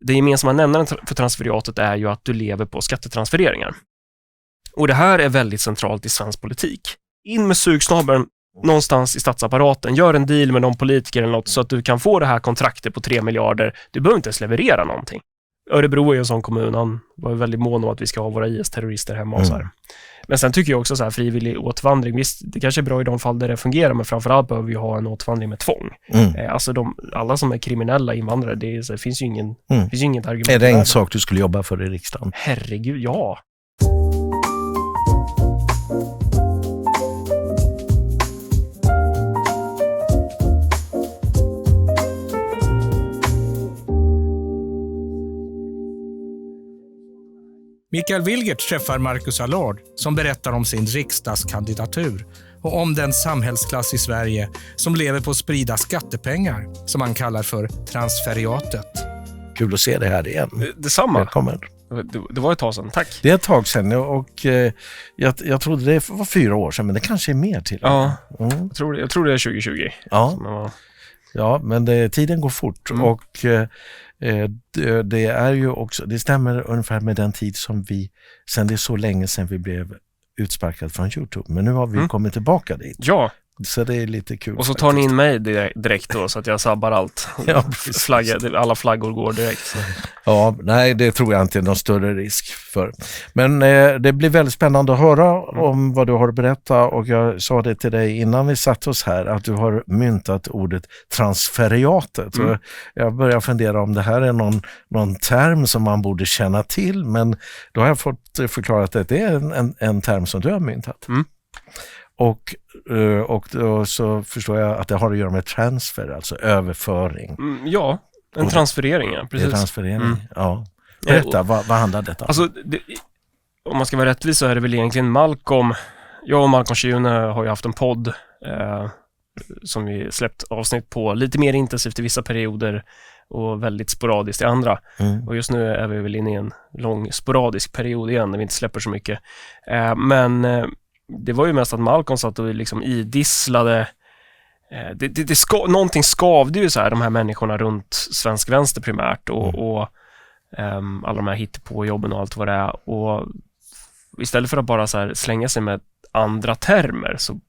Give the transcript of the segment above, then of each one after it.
det gemensamma nämnaren för transferiatet är ju att du lever på skattetransfereringar. Och det här är väldigt centralt i svensk politik. In med sugsnabeln någonstans i statsapparaten, gör en deal med någon politiker eller något så att du kan få det här kontraktet på 3 miljarder. Du behöver inte ens leverera någonting. Örebro är en sån kommun, han var väldigt mån om att vi ska ha våra IS-terrorister hemma och så här. Men sen tycker jag också så här, frivillig återvandring, visst, det kanske är bra i de fall där det fungerar, men framförallt behöver vi ha en återvandring med tvång. Alltså alla som är kriminella invandrare, det finns ju inget argument. Är det en sak du skulle jobba för i riksdagen? Herregud, ja. Mikael Wilgert träffar Marcus Allard som berättar om sin riksdagskandidatur och om den samhällsklass i Sverige som lever på att sprida skattepengar som man kallar för transferiatet. Kul att se det här igen. Detsamma. Välkommen. Det var ett tag sedan, tack. Det är ett tag sedan och jag trodde det var 4 år sedan, men det kanske är mer till. Ja, jag tror det är 2020. Ja, men tiden går fort och det är ju också, det stämmer ungefär med den tid som sen det är så länge sedan vi blev utsparkade från YouTube. Men nu har vi kommit tillbaka dit. Ja. Så det är lite kul. Och så tar ni in mig direkt då så att jag sabbar allt. Ja, alla flaggor går direkt. Så. Ja, nej, det tror jag inte är någon större risk för. Men det blir väldigt spännande att höra om vad du har att berätta, och jag sa det till dig innan vi satt oss här att du har myntat ordet transferiatet. Och jag börjar fundera om det här är någon term som man borde känna till, men då har jag fått förklarat att det är en term som du har myntat. Och då så förstår jag att det har att göra med transfer, alltså överföring. Ja, en transferering, ja, precis. Det är transferering, ja. Berätta, vad handlar detta om? Alltså, om man ska vara rättvis så är det väl egentligen Malcolm. Jag och Malcolm Schune har ju haft en podd som vi släppt avsnitt på lite mer intensivt i vissa perioder och väldigt sporadiskt i andra. Och just nu är vi väl inne i en lång sporadisk period igen när vi inte släpper så mycket. Men det var ju mest att Malcolm satt och liksom idisslade. Någonting skavde ju så här, de här människorna runt svensk vänster primärt och alla de här hittepåjobben och allt vad det är. Och istället för att bara så här slänga sig med andra termer så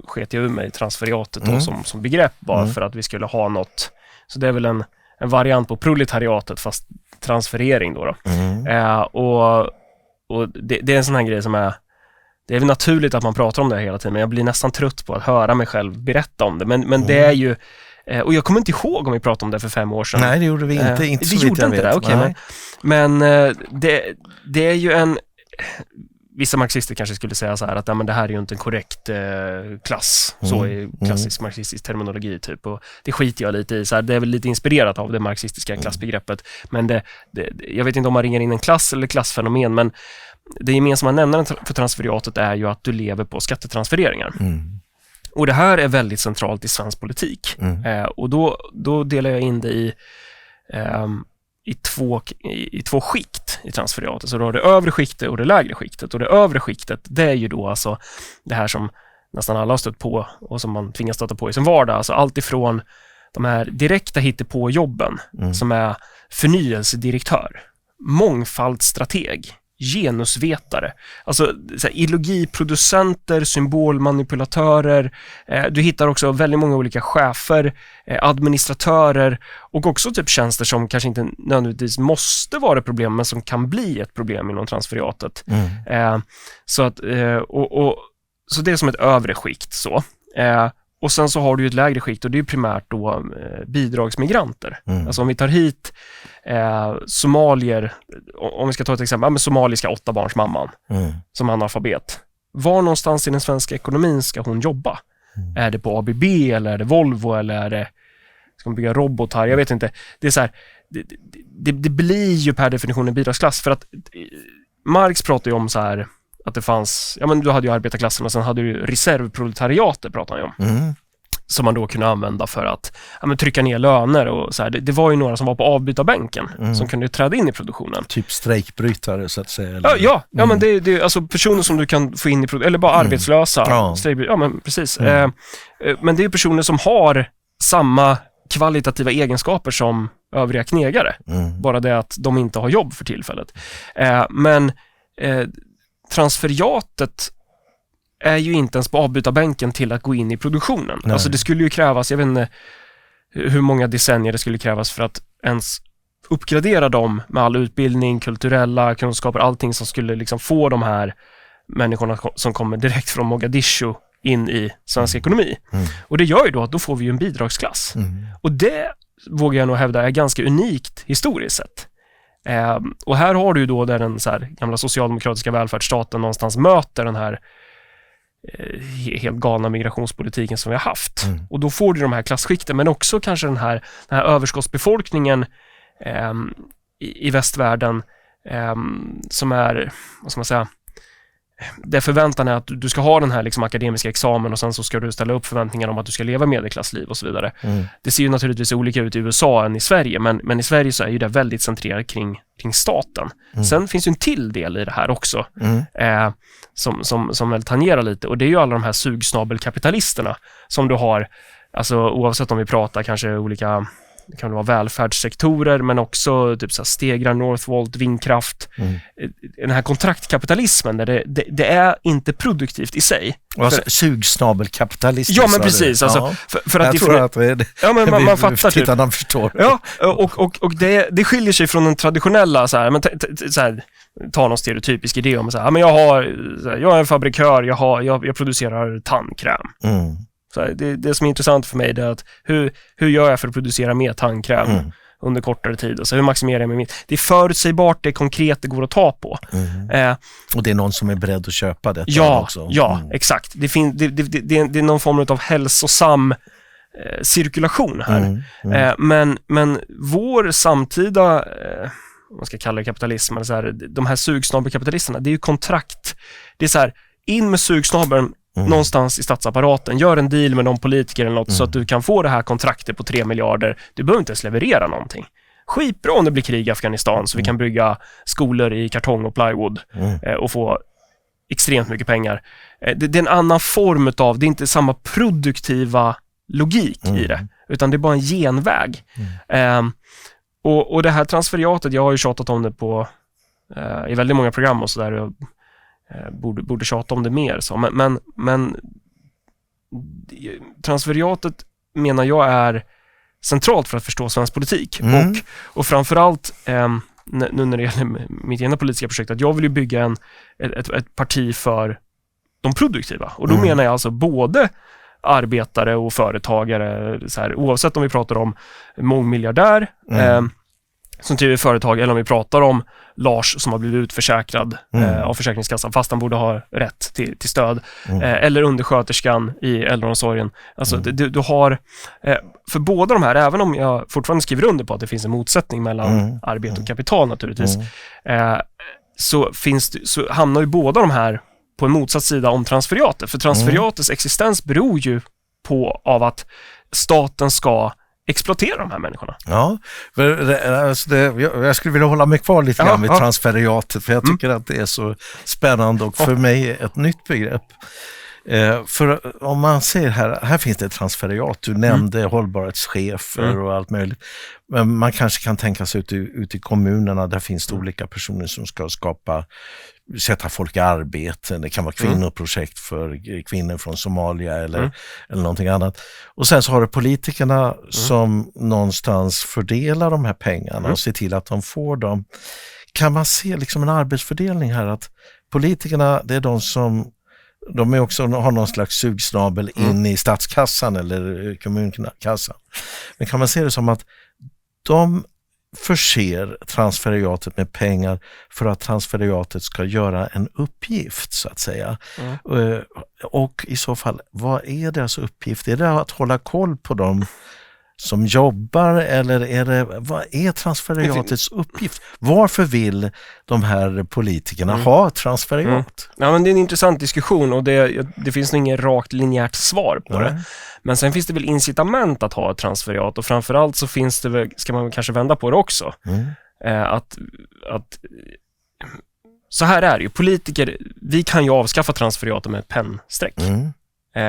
sket jag ur mig transferiatet då, som begrepp bara för att vi skulle ha något. Så det är väl en variant på proletariatet fast transferering då. Och det är en sån här grej som är. Det är väl naturligt att man pratar om det hela tiden, men jag blir nästan trött på att höra mig själv berätta om det. Men det är ju, och jag kommer inte ihåg om vi pratade om det för 5 år sedan. Nej, det gjorde vi inte. Inte så vitt jag vet. Det, okay, men det är ju vissa marxister kanske skulle säga så här att men det här är ju inte en korrekt klass, så i klassisk marxistisk terminologi typ, och det skiter jag lite i. Så här, det är väl lite inspirerat av det marxistiska klassbegreppet, men jag vet inte om man ringer in en klass eller klassfenomen, men det gemensamma nämnaren för transferiatet är ju att du lever på skattetransfereringar. Och det här är väldigt centralt i svensk politik. Och då delar jag in det i två skikt i transferiatet. Så då har det övre skiktet och det lägre skiktet. Och det övre skiktet, det är ju då alltså det här som nästan alla har stött på och som man tvingas stöta på i sin vardag. Alltså allt ifrån de här direkta hittepåjobben som är förnyelsedirektör, mångfaldsstrateg, genusvetare, alltså så här, ideologiproducenter, symbolmanipulatörer. Du hittar också väldigt många olika chefer, administratörer och också typ tjänster som kanske inte nödvändigtvis måste vara ett problem, men som kan bli ett problem inom transferiatet. Så det är som ett övre skikt så. Och sen så har du ju ett lägre skikt, och det är primärt då bidragsmigranter. Alltså om vi tar hit somalier, om vi ska ta ett exempel, med somaliska 8-barnsmamman som analfabet. Var någonstans i den svenska ekonomin ska hon jobba? Är det på ABB eller är det Volvo eller ska man bygga robotar? Jag vet inte. Det är så här, det blir ju per definition en bidragsklass, för att Marx pratar ju om så här att det fanns, ja men du hade ju arbetarklassen och sen hade du reservproletariatet pratar han ju om. Som man då kunde använda för att trycka ner löner och så här. Det var ju några som var på avbytarbänken som kunde träda in i produktionen. Typ strejkbrytare så att säga. Eller? Ja, men det är alltså personer som du kan få in i eller bara arbetslösa. Ja men precis. Men det är personer som har samma kvalitativa egenskaper som övriga knegare. Bara det att de inte har jobb för tillfället. Men transferiatet är ju inte ens på avbytarbänken till att gå in i produktionen. Nej. Alltså det skulle ju krävas, jag vet inte hur många decennier det skulle krävas för att ens uppgradera dem med all utbildning, kulturella kunskaper, allting som skulle liksom få de här människorna som kommer direkt från Mogadishu in i svensk ekonomi. Och det gör ju då att då får vi ju en bidragsklass. Och det vågar jag nog hävda är ganska unikt historiskt sett. Och här har du ju då där den så här gamla socialdemokratiska välfärdsstaten någonstans möter den här helt galna migrationspolitiken som vi har haft. Och då får du de här klasskikten, men också kanske den här överskottsbefolkningen i västvärlden som är, vad ska man säga, det förväntan är att du ska ha den här liksom akademiska examen och sen så ska du ställa upp förväntningar om att du ska leva medelklassliv och så vidare. Det ser ju naturligtvis olika ut i USA än i Sverige, men i Sverige så är ju det väldigt centrerat kring staten. Sen finns ju en till del i det här också som väl tangerar lite, och det är ju alla de här sugsnabelkapitalisterna som du har, alltså oavsett om vi pratar kanske olika, det kan vara välfärdssektorer, men också typ så här Stegra, Northvolt, vindkraft. Den här kontraktkapitalismen där det är inte produktivt i sig. Alltså, sugsnabelkapitalism. Ja, men precis. Alltså, för att jag tror att det ja, men man fattar typ. Tittarna förstår. Ja, och det skiljer sig från den traditionella så här, men så här, ta någon stereotypisk idé om så här, men jag är en fabrikör, jag producerar tandkräm. Så här, det som är intressant för mig är att hur gör jag för att producera mer tandkräm under kortare tid? Och så hur maximerar jag med mitt? Det är förutsägbart, det är konkret, det går att ta på. Och det är någon som är beredd att köpa det också. Ja, exakt. Det är någon form av hälsosam cirkulation här. Men vår samtida man ska kalla det kapitalism, eller så här, de här sugsnabelkapitalisterna, det är ju kontrakt. Det är så här, in med sugsnabeln någonstans i statsapparaten, gör en deal med någon politiker eller något så att du kan få det här kontraktet på 3 miljarder. Du behöver inte ens leverera någonting. Skitbra om det blir krig i Afghanistan så vi kan bygga skolor i kartong och plywood och få extremt mycket pengar. Det är en annan form av, det är inte samma produktiva logik i det, utan det är bara en genväg. Och det här transferiatet, jag har ju tjatat om det i väldigt många program och sådär, och borde tjata om det mer så. Men transferiatet menar jag är centralt för att förstå svensk politik. Och framförallt nu när det gäller mitt ena politiska projekt, att jag vill ju bygga ett parti för de produktiva. Och då menar jag alltså både arbetare och företagare, så här, oavsett om vi pratar om mångmiljardär som driver företag, eller om vi pratar om Lars som har blivit utförsäkrad av Försäkringskassan fast han borde ha rätt till stöd, eller undersköterskan i äldreomsorgen. Alltså du har för båda de här, även om jag fortfarande skriver under på att det finns en motsättning mellan arbete och kapital naturligtvis, så hamnar ju båda de här på en motsatt sida om transferiatet. För transferiatets existens beror ju av att staten ska exploatera de här människorna. Ja, jag skulle vilja hålla mig kvar lite grann vid transferiatet, för jag tycker att det är så spännande och för mig ett nytt begrepp. För om man ser här finns det ett transferiat, du nämnde hållbarhetschefer och allt möjligt. Men man kanske kan tänka sig ute i kommunerna, där finns det olika personer som ska sätta folk i arbete. Det kan vara kvinnoprojekt för kvinnor från Somalia eller någonting annat. Och sen så har du politikerna som någonstans fördelar de här pengarna och ser till att de får dem. Kan man se liksom en arbetsfördelning här, att politikerna, det är de är också, har någon slags sugsnabel in i statskassan eller kommunkassan. Men kan man se det som att de förser transferiatet med pengar för att transferiatet ska göra en uppgift, så att säga. Och i så fall, vad är deras uppgift? Är det att hålla koll på dem som jobbar, eller vad är transferiatets uppgift? Varför vill de här politikerna ha transferiat? Ja, men det är en intressant diskussion, och det finns nog inget rakt linjärt svar på det. Men sen finns det väl incitament att ha ett transferiat, och framförallt så finns det väl, ska man kanske vända på det också, att så här är det ju, politiker, vi kan ju avskaffa transferiatet med ett pennsträck.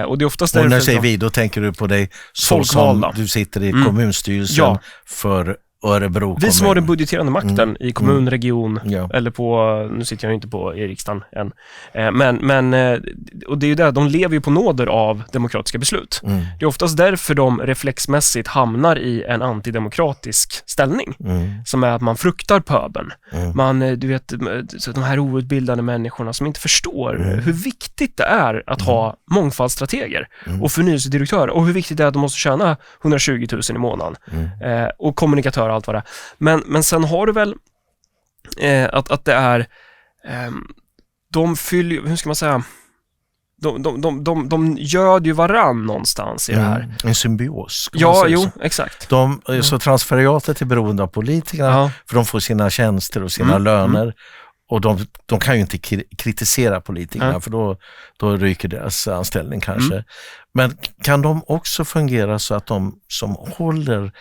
Och det är oftast Och när därför säger vi, då tänker du på dig så folkvalda. som du sitter i kommunstyrelsen för Örebro kommun. Vi som har den budgeterande makten i kommun, region eller nu sitter jag ju inte i riksdagen än. Men och det är ju det, de lever ju på nåder av demokratiska beslut. Det är oftast därför de reflexmässigt hamnar i en antidemokratisk ställning. Som är att man fruktar pöbeln. Man, du vet, så de här outbildade människorna som inte förstår hur viktigt det är att ha mångfaldsstrateger och förnyelsedirektörer och hur viktigt det är att de måste tjäna 120 000 i månaden. Och kommunikatörer och allt vad det är. Men sen har du väl att det är de fyller, hur ska man säga, de göd ju varann någonstans i det här. En symbios. Exakt. Så transferiatet är beroende av politikerna för de får sina tjänster och sina löner. Och de kan ju inte kritisera politikerna för då ryker deras anställning kanske. Men kan de också fungera så att de som håller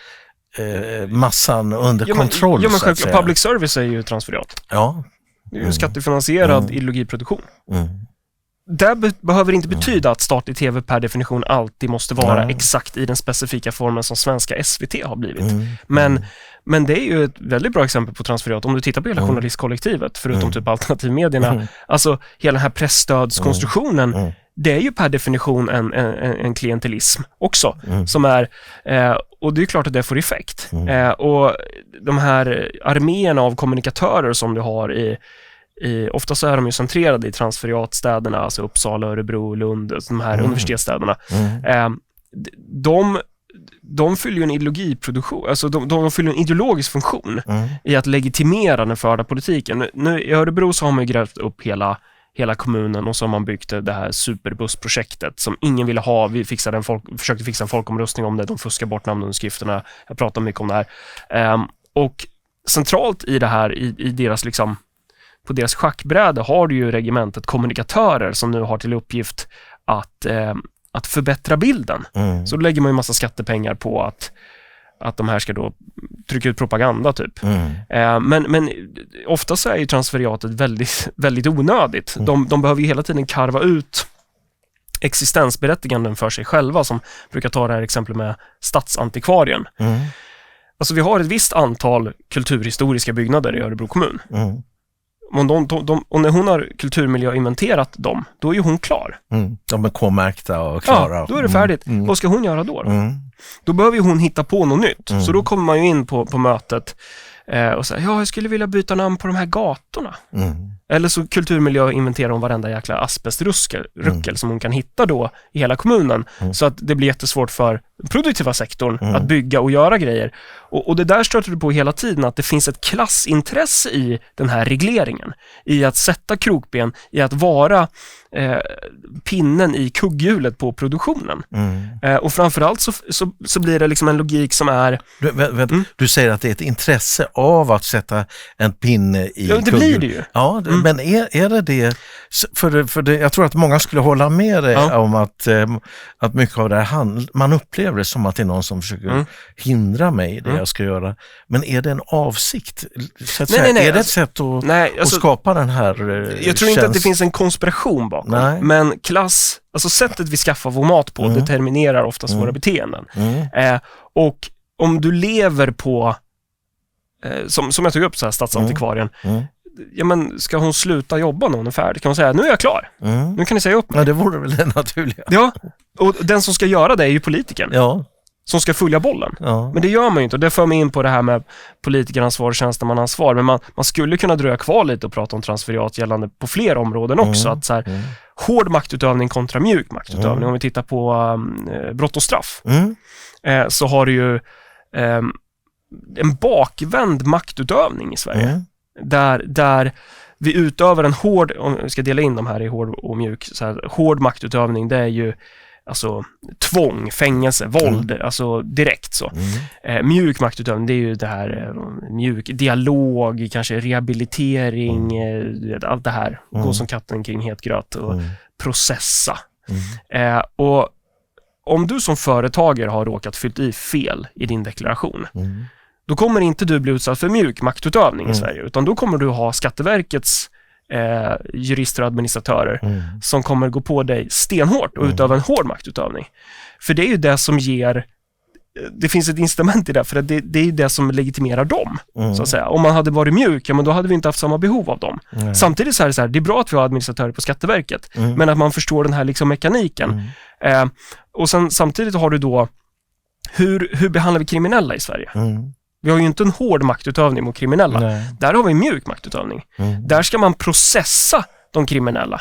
massan under kontroll? Men självklart, public service är ju transferiat. Ja. Det är ju skattefinansierad ideologiproduktion. Det behöver inte betyda att statlig tv per definition alltid måste vara exakt i den specifika formen som svenska SVT har blivit. Men det är ju ett väldigt bra exempel på transferiat. Om du tittar på hela journalistkollektivet, förutom typ alternativmedierna, alltså hela den här pressstödskonstruktionen, det är ju per definition en klientelism också, som är, och det är klart att det får effekt. Och de här arméerna av kommunikatörer som du har ofta så är de ju centrerade i transferiatstäderna, alltså Uppsala, Örebro, Lund, de här universitetsstäderna. De fyller ju en ideologiproduktion, alltså de fyller en ideologisk funktion i att legitimera den förda politiken. Nu i Örebro så har man ju grävt upp hela kommunen och så har man byggt det här superbussprojektet som ingen ville ha. Vi försökte fixa en folkomröstning om det, de fuskar bort namnunderskrifterna. Jag pratar mycket om det här. Och centralt i det här, i deras liksom, på deras schackbräde har du ju regementet kommunikatörer som nu har till uppgift att förbättra bilden. Så då lägger man ju massa skattepengar på att de här ska då trycka ut propaganda typ. Men ofta så är ju transferiatet väldigt, väldigt onödigt. De behöver ju hela tiden karva ut existensberättiganden för sig själva, som brukar ta det här exemplet med stadsantikvarien. Alltså vi har ett visst antal kulturhistoriska byggnader i Örebro kommun. Och när hon har kulturmiljöinventerat dem, då är ju hon klar. De är K-märkta och klara. Ja, då är det färdigt. Vad ska hon göra då? Då behöver ju hon hitta på något nytt. Så då kommer man ju in på mötet och säger, jag skulle vilja byta namn på de här gatorna. Eller så kulturmiljöinventerar hon varenda jäkla asbestruckel som hon kan hitta då i hela kommunen. Så att det blir jättesvårt för den produktiva sektorn att bygga och göra grejer. Och det där stöter du på hela tiden, att det finns ett klassintresse i den här regleringen. I att sätta krokben, i att vara pinnen i kugghjulet på produktionen. Och framförallt så blir det liksom en logik som är... Du säger att det är ett intresse av att sätta en pinne i kugghjulet. Det blir det ju. Ja, men är det? För det, jag tror att många skulle hålla med dig om att mycket av det här man upplever det som att det är någon som försöker hindra mig i det jag ska göra. Men är det en avsikt? Så att Nej, är det ett sätt att skapa den här jag tror inte att det finns en konspiration bakom. Nej. Men alltså sättet vi skaffar vår mat på determinerar oftast våra beteenden. Och om du lever på som jag tog upp så här, stadsantikvarien, ja, men ska hon sluta jobba när hon är färdig? Kan hon säga, nu är jag klar. Nu kan ni säga upp mig. Ja, det vore väl det naturliga. Ja, och den som ska göra det är ju politikern. Ja. Som ska följa bollen. Ja. Men det gör man ju inte. Och det för mig in på det här med politikeransvar och tjänstemannaansvar. Men man skulle kunna dröja kvar lite och prata om transferiat gällande på fler områden också. Att så här, hård maktutövning kontra mjuk maktutövning. Om vi tittar på brott och straff. Så har du ju en bakvänd maktutövning i Sverige. Där vi utövar en hård, om vi ska dela in de här i hård och mjuk, så här, hård maktutövning, det är ju alltså tvång, fängelse, våld, alltså direkt så. Mjuk maktutövning, det är ju det här mjuk dialog, kanske rehabilitering, allt det här, gå som katten kring het gröt och processa. Och om du som företagare har råkat fyllt i fel i din deklaration, då kommer inte du bli utsatt för mjuk maktutövning i Sverige, utan då kommer du ha Skatteverkets jurister och administratörer som kommer gå på dig stenhårt och utöva en hård maktutövning. För det är ju det som ger, det finns ett incitament i det, för att det är ju det som legitimerar dem, så att säga. Om man hade varit mjuk, men då hade vi inte haft samma behov av dem. Samtidigt så är det bra att vi har administratörer på Skatteverket, men att man förstår den här liksom mekaniken. Och sen samtidigt har du då, hur behandlar vi kriminella i Sverige? Vi har ju inte en hård maktutövning mot kriminella. Där har vi en mjuk maktutövning. Där ska man processa de kriminella.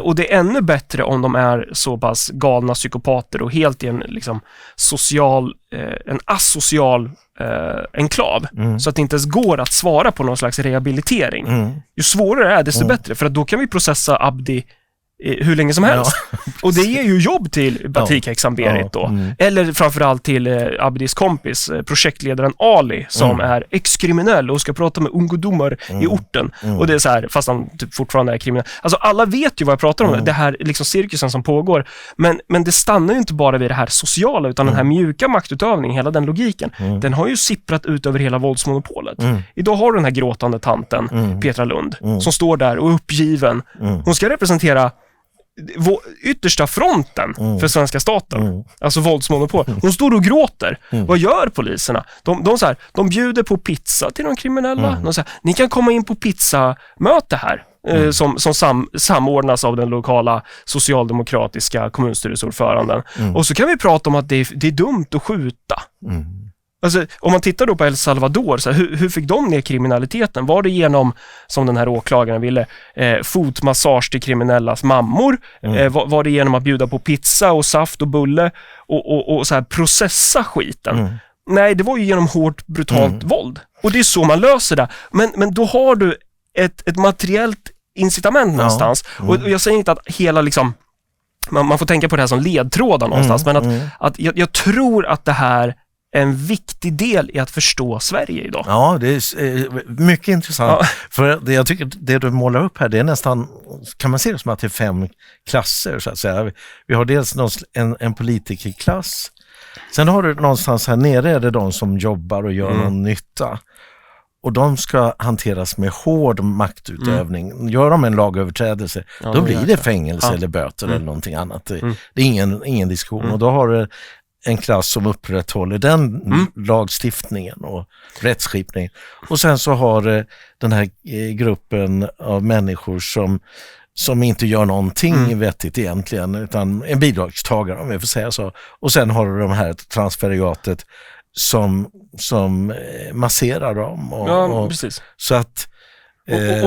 Och det är ännu bättre om de är så pass galna psykopater och helt i en liksom en asocial enklav. Så att det inte ens går att svara på någon slags rehabilitering. Ju svårare det är, desto bättre. För att då kan vi processa Abdi hur länge som helst. Och det ger ju jobb till Batikhäxan Berit då. Eller framförallt till Abdis kompis, projektledaren Ali, som är exkriminell och ska prata med ungdomar i orten. Och det är så här, fast han typ fortfarande är kriminell. Alltså alla vet ju vad jag pratar om. Det här liksom cirkusen som pågår. Men det stannar ju inte bara vid det här sociala, utan den här mjuka maktutövningen, hela den logiken, den har ju sipprat ut över hela våldsmonopolet. Idag har du den här gråtande tanten, Petra Lund, som står där och är uppgiven. Hon ska representera yttersta fronten för svenska staten, alltså våldsmonopol. Hon står och gråter. Vad gör poliserna? De bjuder på pizza till de kriminella. De säger, ni kan komma in på pizzamöte här, som samordnas av den lokala socialdemokratiska kommunstyrelseordföranden. Och så kan vi prata om att det är dumt att skjuta. Alltså, om man tittar då på El Salvador, så här, hur fick de ner kriminaliteten? Var det genom, som den här åklagaren ville, fotmassage till kriminellas mammor? Var det genom att bjuda på pizza och saft och bulle och så här processa skiten? Nej, det var ju genom hårt, brutalt våld. Och det är så man löser det. Men då har du ett materiellt incitament någonstans. Och jag säger inte att hela liksom, man får tänka på det här som ledtrådar någonstans, men att jag tror att det här en viktig del i att förstå Sverige idag. Ja, det är mycket intressant. För jag tycker det du målar upp här, det är nästan, kan man se det som att det är 5 klasser så att säga. Vi har dels en politikerklass. Sen har du någonstans här nere är det de som jobbar och gör någon nytta. Och de ska hanteras med hård maktutövning. Gör de en lagöverträdelse, då blir det fängelse eller böter eller någonting annat. Det är ingen diskussion. Och då har du en klass som upprätthåller den lagstiftningen och rättsskipningen. Och sen så har den här gruppen av människor som inte gör någonting vettigt egentligen, utan en bidragstagare, om vi får säga så. Och sen har du de här transferiatet som masserar dem. Och precis. Så att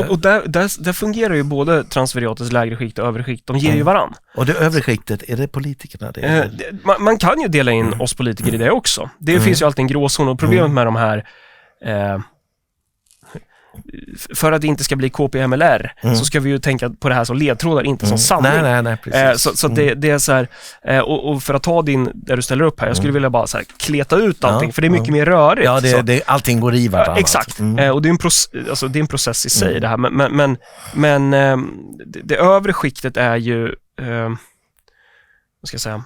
och där fungerar ju både transferiatets lägre skikt och övre skikt. De ger ju varann. Och det övre skiktet, är det politikerna? Man kan ju dela in oss politiker i det också. Det finns ju alltid en gråzon, och problemet med de här för att det inte ska bli KPMLR så ska vi ju tänka på det här som ledtrådar, inte som sanning. Nej, precis. Så det är så här, och för att ta där du ställer upp här, jag skulle vilja bara så här kleta ut allting, för det är mycket mer rörigt. Ja, allting går i varandra. Exakt. Och det är en process i sig det här, men det övre skiktet är ju vad ska jag säga,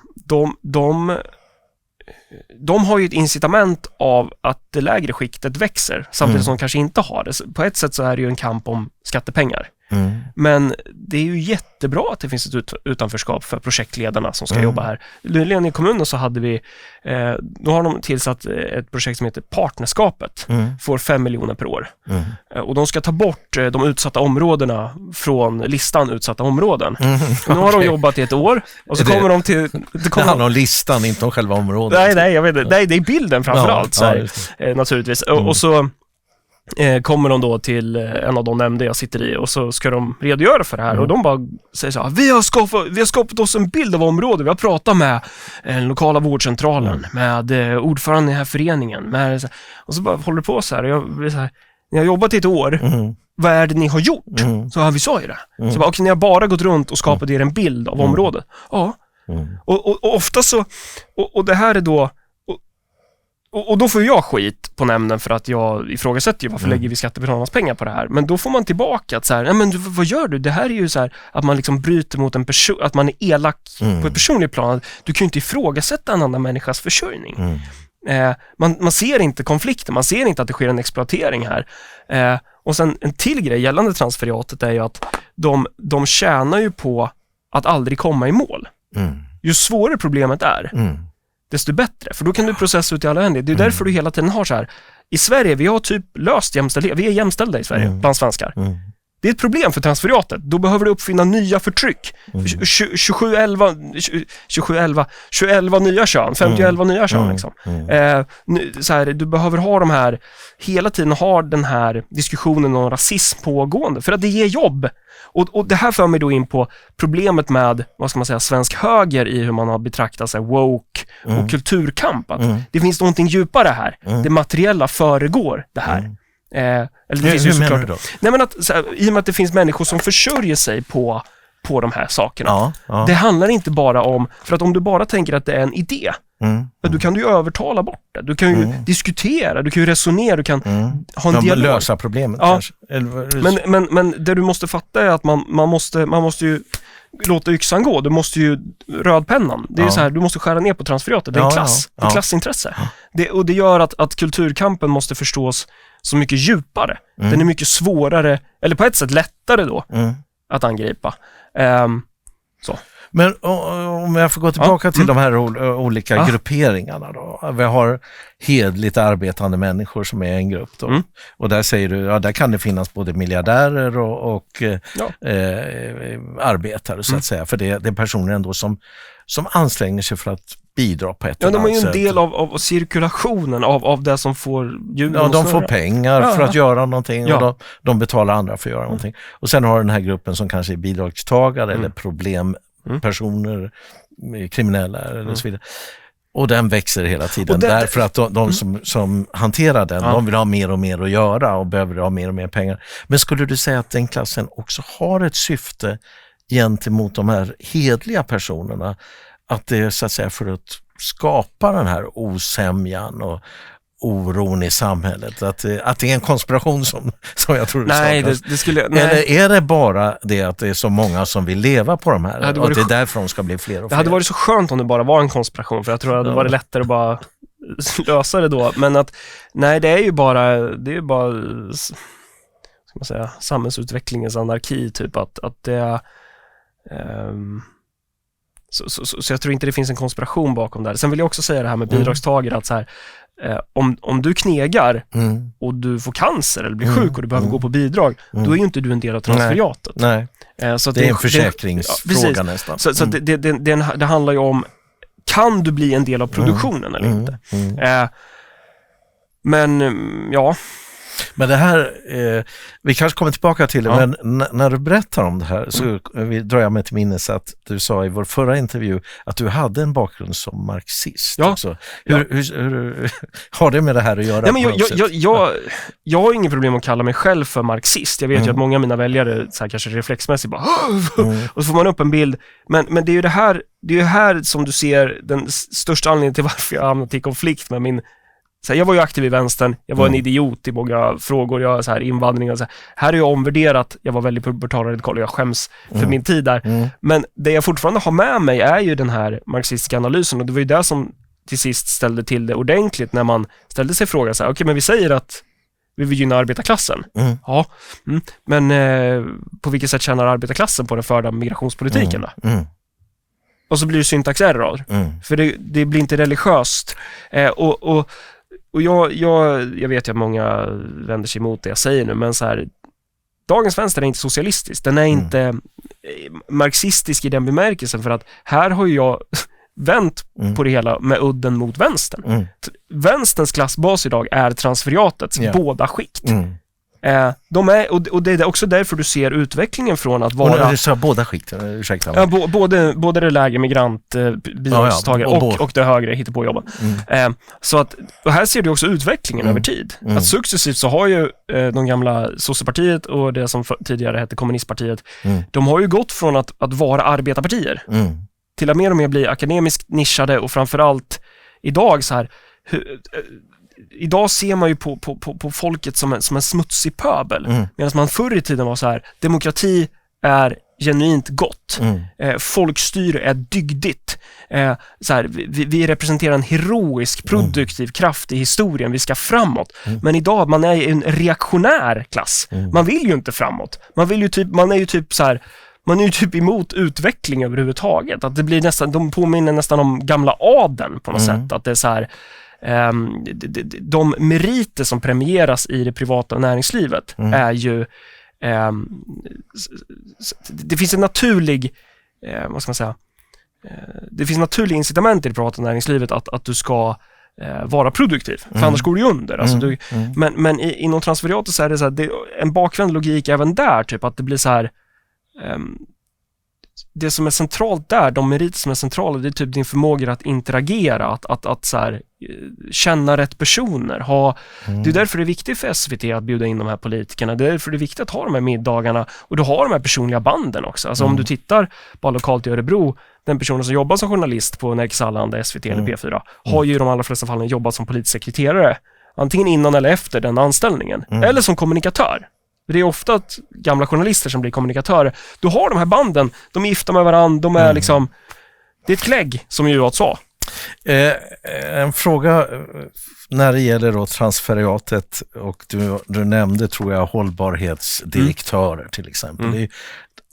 de har ju ett incitament av att det lägre skiktet växer, samtidigt som de kanske inte har det. På ett sätt så är det ju en kamp om skattepengar. Men det är ju jättebra att det finns ett utanförskap för projektledarna som ska jobba här. Nyligen i kommunen så hade vi, då har de tillsatt ett projekt som heter Partnerskapet, får 5 miljoner per år. Och de ska ta bort de utsatta områdena från listan utsatta områden. Nu har de jobbat i ett år, och så kommer de till... Det handlar om listan, inte om själva området. Nej, jag vet inte. Nej, det är bilden framförallt, naturligtvis. Och så kommer de då till en av de nämnder jag sitter i, och så ska de redogöra för det här, och de bara säger så här: vi har skapat oss en bild av området, vi har pratat med den lokala vårdcentralen, med ordföranden i den här föreningen, och så bara håller det på så här, och jag blir så här: ni har jobbat i ett år, vad är det ni har gjort? Så har vi sa ju det. Så bara, okej, ni har bara gått runt och skapat er en bild av området. Ja. Och ofta så, och det här är då, och då får jag skit på nämnden för att jag ifrågasätter ju varför lägger vi skattebetalarnas pengar på det här. Men då får man tillbaka att så här, nej men vad gör du? Det här är ju så här att man liksom bryter mot en person, att man är elak på ett personligt plan. Du kan ju inte ifrågasätta en annan människas försörjning. Man ser inte konflikten, man ser inte att det sker en exploatering här. Och sen en till grej gällande transferiatet är ju att de tjänar ju på att aldrig komma i mål. Ju svårare problemet är, desto bättre. För då kan du processa ut i alla ändar. Det är därför du hela tiden har så här. I Sverige, vi har typ löst jämställdhet. Vi är jämställda i Sverige, bland svenskar. Det är ett problem för transferiatet. Då behöver du uppfinna nya förtryck. 21 nya kön, 51 nya kön liksom. Så här, du behöver ha de här, hela tiden ha den här diskussionen om rasism pågående, för att det ger jobb. Och det här för mig då in på problemet med, vad ska man säga, svensk höger i hur man har betraktat sig woke och kulturkamp. Att det finns någonting djupare här. Det materiella föregår det här. Eller det finns ju såklart. Nej, men att, så här, i och med att det finns människor som försörjer sig på de här sakerna. Det handlar inte bara om, för att om du bara tänker att det är en idé, du kan ju övertala bort det. Du kan ju diskutera, du kan ju resonera, du kan ha en dialog. Lösa problemet kanske. Men det du måste fatta är att man måste ju låta yxan gå. Du måste ju rödpennan. Det är ju så här, du måste skära ner på transferiatet. Det är en klass, ett klassintresse. Och det gör att kulturkampen måste förstås så mycket djupare. Den är mycket svårare, eller på ett sätt lättare då, att angripa. Så. Men om jag får gå tillbaka till de här olika grupperingarna då. Vi har hedligt arbetande människor som är en grupp då. Och där säger du, där kan det finnas både miljardärer och arbetare så att säga. För det är personer ändå som anstränger sig för att bidra på ett eller annat sätt. De är ju en del av cirkulationen av det som får hjulen att de får pengar för att göra någonting och de betalar andra för att göra någonting. Och sen har den här gruppen som kanske är bidragstagare eller problempersoner, kriminella eller så vidare. Och den växer hela tiden därför att de som hanterar den, de vill ha mer och mer att göra och behöver ha mer och mer pengar. Men skulle du säga att den klassen också har ett syfte gentemot de här hedliga personerna, att det är så att säga för att skapa den här osämjan och oron i samhället, att det är en konspiration som jag tror det skulle. Eller är det bara det att det är så många som vill leva på de här och att det är därför de ska bli fler och fler? Det hade varit så skönt om det bara var en konspiration, för jag tror att det hade varit lättare att bara lösa det då, men att nej, det är bara ska man säga, samhällsutvecklingens anarki typ, att det är så jag tror inte det finns en konspiration bakom det här. Sen vill jag också säga det här med bidragstagare, att så här, om du knegar och du får cancer eller blir sjuk och du behöver gå på bidrag, då är ju inte du en del av transferiatet. Nej. Så att det är en försäkringsfråga nästan. Så det handlar ju om, kan du bli en del av produktionen eller inte? Men Men det här, vi kanske kommer tillbaka till det, men när du berättar om det här så drar jag mig till minnes att du sa i vår förra intervju att du hade en bakgrund som marxist. Också. Hur har det med det här att göra? Nej, men jag har ingen problem att kalla mig själv för marxist. Jag vet ju att många av mina väljare så här, kanske reflexmässigt bara och så får man upp en bild. Men det är ju det här som du ser den största anledningen till varför jag hamnat i konflikt med min. Så jag var ju aktiv i vänstern, jag var en idiot i många frågor, jag så här invandring och så här är jag omvärderat, jag var väldigt pubertal och radikal och jag skäms för min tid där. Men det jag fortfarande har med mig är ju den här marxistiska analysen, och det var ju det som till sist ställde till det ordentligt när man ställde sig frågan så här, okej, men vi säger att vi vill gynna arbetarklassen. Men på vilket sätt tjänar arbetarklassen på den förda migrationspolitiken då? Och så blir det syntax error. För det blir inte religiöst. Och jag vet ju att många vänder sig emot det jag säger nu, men så här, dagens vänster är inte socialistisk. Den är inte marxistisk i den bemärkelsen, för att här har jag vänt på det hela med udden mot vänstern. Vänsterns klassbas idag är transferiatets båda skikt. Och det är också därför du ser utvecklingen från att vara. Du sa båda skikten, ursäkta. Ja, både det lägre bidragstagare och det högre hittepåjobben. Så att, och här ser du också utvecklingen över tid. Att successivt så har ju de gamla Socialpartiet och det som tidigare hette Kommunistpartiet, de har ju gått från att vara arbetarpartier till att mer och mer bli akademiskt nischade, och framförallt idag så här. Idag ser man ju på folket som en smutsig pöbel. Medan man förr i tiden var så här, demokrati är genuint gott. Folkstyre är dygdigt. Så här, vi representerar en heroisk, produktiv kraft i historien. Vi ska framåt. Men idag, man är en reaktionär klass. Man vill ju inte framåt. Man är ju typ emot utveckling överhuvudtaget. Att det blir nästan, de påminner nästan om gamla adeln på något sätt. Att det är så här, de meriter som premieras i det privata näringslivet är ju det finns en naturlig vad ska man säga, det finns naturliga incitament i det privata näringslivet att du ska vara produktiv, för annars går du under. Alltså men inom transferiatet så är det så här, det är en bakvänd logik även där, typ att det blir så här, det som är centralt där, de meriter som är centrala, det är typ din förmåga att interagera, att så här, känna rätt personer, det är därför det är viktigt för SVT att bjuda in de här politikerna, det är därför det är viktigt att ha de här middagarna, och du har de här personliga banden också. Alltså om du tittar bara lokalt i Örebro, den personen som jobbar som journalist på Nerikes Allehanda, SVT eller P4 har ju i de allra flesta fallen jobbat som politisk sekreterare, antingen innan eller efter den anställningen, eller som kommunikatör. Det är ofta gamla journalister som blir kommunikatörer. Du har de här banden, de är gifta med varandra, de är liksom, det är ett klägg, som Juhat sa. En fråga när det gäller då transferiatet, och du nämnde, tror jag, hållbarhetsdirektörer till exempel.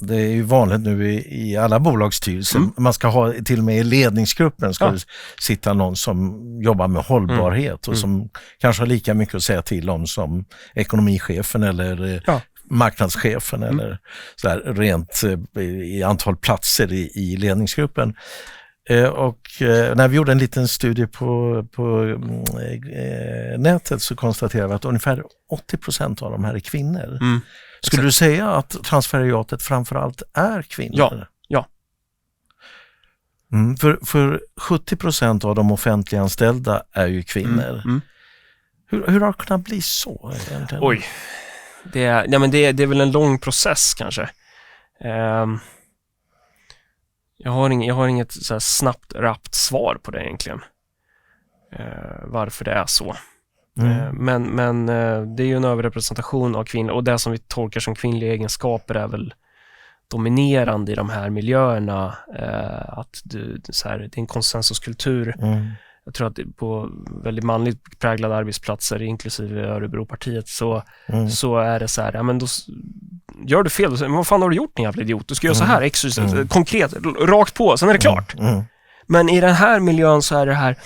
Det är ju vanligt nu i alla bolagsstyrelser. Man ska ha, till och med i ledningsgruppen ska det sitta någon som jobbar med hållbarhet och som kanske har lika mycket att säga till om som ekonomichefen eller marknadschefen eller så här, rent i antal platser i ledningsgruppen. Och när vi gjorde en liten studie på nätet så konstaterade vi att ungefär 80% av de här är kvinnor. Skulle du säga att transferiatet framförallt är kvinnor? Ja. För 70% av de offentliga anställda är ju kvinnor. Hur har det kunnat bli så egentligen? Oj, det är väl en lång process kanske. Jag har inget så här snabbt, rappt svar på det egentligen. Varför det är så. Men det är ju en överrepresentation av kvinnor, och det som vi tolkar som kvinnliga egenskaper är väl dominerande i de här miljöerna. Att så här, det är en konsensuskultur. Jag tror att på väldigt manligt präglade arbetsplatser, inklusive Örebropartiet, så är det så här, ja, men då gör du fel, men vad fan har du gjort, en jävla idiot? Du ska göra så här, konkret, rakt på, sen är det klart. Men i den här miljön så är det här,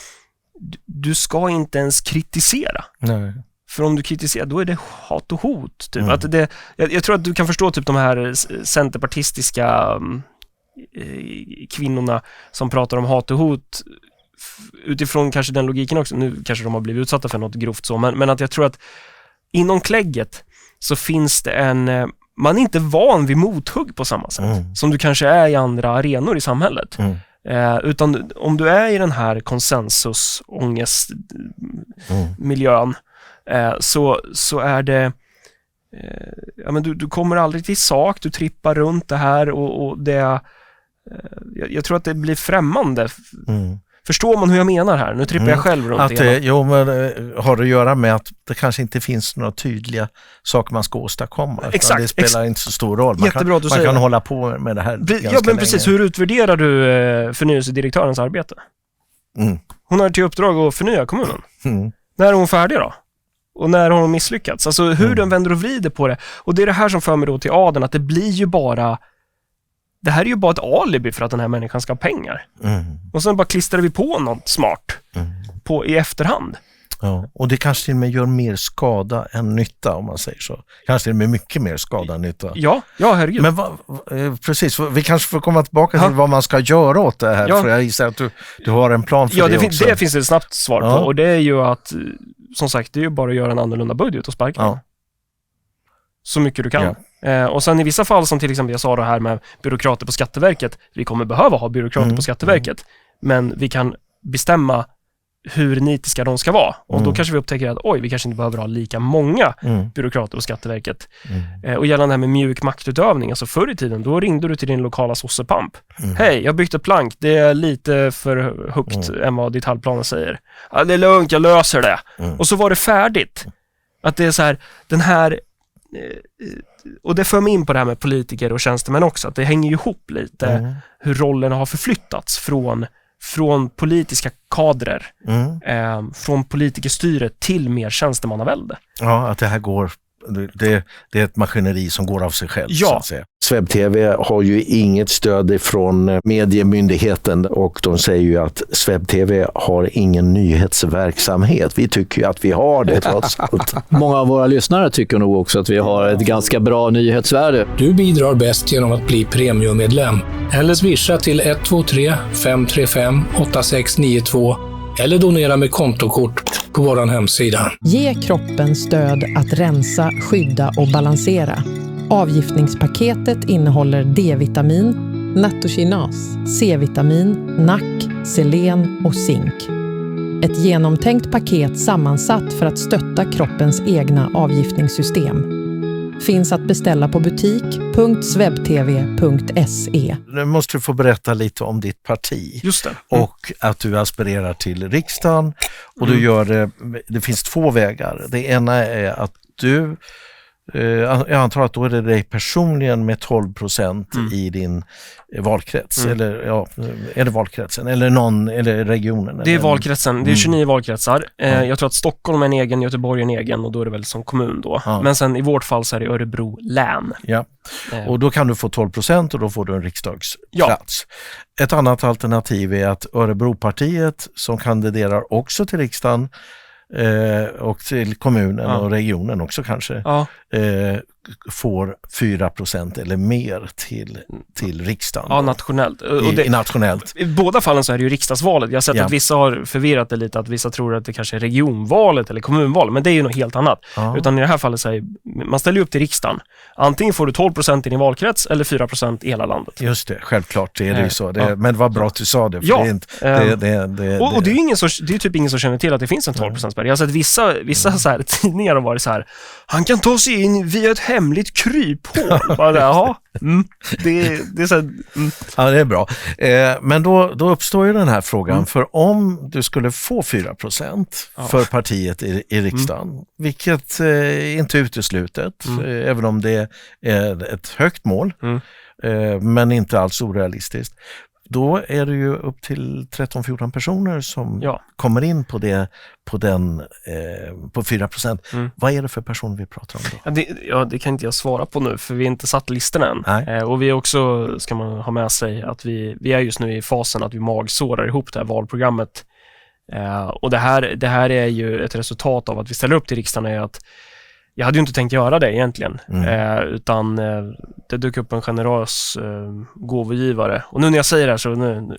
du ska inte ens kritisera. Nej. För om du kritiserar, då är det hat och hot. Typ. Att jag tror att du kan förstå typ de här centerpartistiska kvinnorna som pratar om hat och hot utifrån kanske den logiken också. Nu kanske de har blivit utsatta för något grovt så, men att jag tror att inom klägget så finns det man är inte van vid mothugg på samma sätt som du kanske är i andra arenor i samhället. Utan om du är i den här konsensusångestmiljön så är det ja, men du kommer aldrig till sak, du trippar runt det här och det jag tror att det blir främmande. Förstår man hur jag menar här? Nu trippar jag själv runt det. Jo, men har det att göra med att det kanske inte finns några tydliga saker man ska åstadkomma. Exakt. Det spelar inte så stor roll. Man kan hålla på med det här ganska men precis. Länge. Hur utvärderar du förnyelsedirektörens arbete? Hon har till uppdrag att förnya kommunen. När är hon färdig då? Och när har hon misslyckats? Alltså hur den vänder och vrider på det. Och det är det här som för mig då till adeln, att det blir ju bara... Det här är ju bara ett alibi för att den här människan ska ha pengar. Och sen bara klistrar vi på något smart i efterhand. Ja, och det kanske till och med gör mer skada än nytta, om man säger så. Kanske till och med mycket mer skada än nytta. Ja herregud. Men precis, vi kanske får komma tillbaka till vad man ska göra åt det här. För jag gissar att du har en plan för det också. Det finns ett snabbt svar på. Och det är ju att, som sagt, det är ju bara att göra en annorlunda budget och sparka. Så mycket du kan. Och sen i vissa fall, som till exempel jag sa det här med byråkrater på Skatteverket, vi kommer behöva ha byråkrater på Skatteverket, men vi kan bestämma hur nitiska de ska vara. Och då kanske vi upptäcker att vi kanske inte behöver ha lika många byråkrater på Skatteverket. Och gällande det här med mjuk maktutövning, alltså förr i tiden, då ringde du till din lokala sossepamp. Hej, jag har byggt ett plank, det är lite för högt än vad detaljplanen säger. Ja, det är lugnt, jag löser det. Och så var det färdigt. Att det är så här, den här och det för mig in på det här med politiker och tjänstemän också, att det hänger ju ihop lite hur rollerna har förflyttats från politiska kadrer, från politikerstyret till mer tjänstemannavälde. Ja, att det här går, det är ett maskineri som går av sig själv, så att säga. Swebb TV har ju inget stöd från mediemyndigheten och de säger ju att Swebb TV har ingen nyhetsverksamhet. Vi tycker ju att vi har det trots allt. Många av våra lyssnare tycker nog också att vi har ett ganska bra nyhetsvärde. Du bidrar bäst genom att bli premiummedlem eller swisha till 123 535 8692 eller donera med kontokort på vår hemsida. Ge kroppen stöd att rensa, skydda och balansera. Avgiftningspaketet innehåller D-vitamin, nattokinas, C-vitamin, NAC, selen och zink. Ett genomtänkt paket sammansatt för att stötta kroppens egna avgiftningssystem. Finns att beställa på butik.swebtv.se. Nu måste du få berätta lite om ditt parti. Just det. Och att du aspirerar till riksdagen. Och du gör det finns 2 vägar. Det ena är att du, jag antar att då är det dig personligen med 12% i din valkrets. Eller är det valkretsen? Eller regionen? Det är valkretsen. Det är 29 valkretsar. Jag tror att Stockholm är en egen, Göteborg är en egen och då är det väl som kommun då. Men sen i vårt fall så är det Örebro län. Ja. Och då kan du få 12% och då får du en riksdagsplats. Ett annat alternativ är att Örebropartiet som kandiderar också till riksdagen och till kommunen och regionen också kanske får 4% eller mer till riksdagen. Ja, nationellt. Nationellt. I båda fallen så är det ju riksdagsvalet. Jag har sett att vissa har förvirrat det lite, att vissa tror att det kanske är regionvalet eller kommunval, men det är ju något helt annat. Utan i det här fallet så är man ställer upp till riksdagen. Antingen får du 12% i din valkrets eller 4% i hela landet. Just det, självklart det är det ju så. Men vad bra att du sa det. För det är inte, och det är ju typ ingen som känner till att det finns en 12%-spärr. Jag har sett vissa så här, tidningar har varit så här: han kan ta sig in via ett hemligt kryphål. Det är så här, Ja, det är bra. Men då uppstår ju den här frågan, för om du skulle få 4% för partiet i riksdagen, vilket är inte uteslutet, även om det är ett högt mål, men inte alls orealistiskt. Då är det ju upp till 13-14 personer som kommer in på 4%. Vad är det för personer vi pratar om då? Det kan inte jag svara på nu, för vi har inte satt listorna än. Och vi också, ska man ha med sig, att vi är just nu i fasen att vi magsårar ihop det här valprogrammet. Och det här är ju ett resultat av att vi ställer upp till riksdagen, är att jag hade ju inte tänkt göra det egentligen, utan det dök upp en generös gåvogivare. Och nu när jag säger det här så nu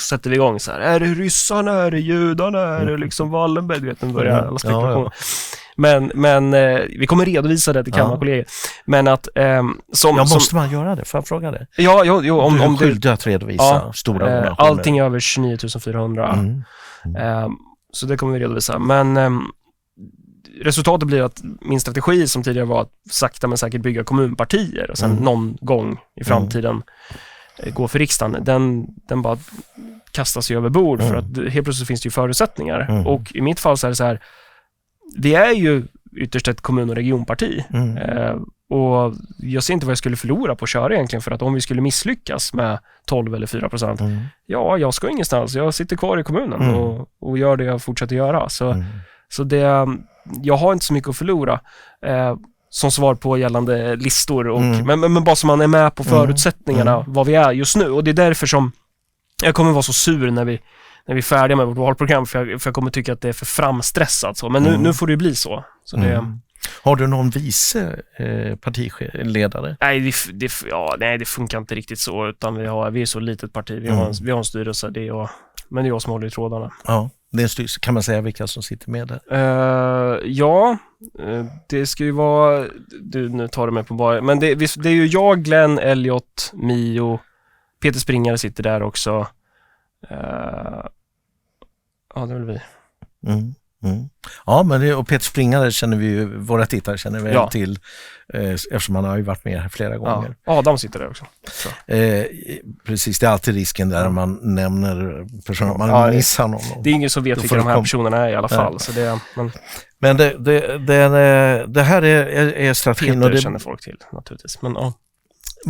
sätter vi igång så här: är det ryssarna, är det judarna, är det liksom Wallenberg, vet du, börjar alla spekulationer. Men vi kommer redovisa det till kammarkollegor. Men att måste man göra det? Får jag fråga det? Om du är skyldig att redovisa stora donationer. Allting över 29 400. Så det kommer vi redovisa. Men resultatet blir att min strategi som tidigare var att sakta men säkert bygga kommunpartier och sen någon gång i framtiden gå för riksdagen, den bara kastas ju över bord, för att helt plötsligt finns det ju förutsättningar. Och i mitt fall så är det så här: vi är ju ytterst ett kommun- och regionparti. Och jag ser inte vad jag skulle förlora på att köra egentligen, för att om vi skulle misslyckas med 12 eller 4%, jag ska ingenstans, jag sitter kvar i kommunen och gör det jag fortsätter göra. Så det, jag har inte så mycket att förlora som svar på gällande listor, men bara så man är med på förutsättningarna vad vi är just nu. Och det är därför som jag kommer vara så sur när vi är färdiga med vårt valprogram, för jag kommer tycka att det är för framstressat. Men nu får det ju bli så. Har du någon vice partiledare? Nej, det funkar inte riktigt så, utan vi är så litet parti. Vi har en styrelse, men det är jag som håller i trådarna. Ja, det är en styrelse. Kan man säga vilka som sitter med där? Det ska ju vara... nu tar du mig på bara... Men det är ju jag, Glenn, Elliot, Mio, Peter Springare sitter där också. Ja, det är väl vi. Ja, men och Peter Springare känner vi ju, våra tittare känner väl till, eftersom han har ju varit med här flera gånger. Ja, Adam sitter där också. Precis, det är alltid risken där man nämner personer, man missar någon. Det är ingen som vet vilka de här personerna är i alla fall. Så men det här är strategin. Peter känner folk till naturligtvis. Men,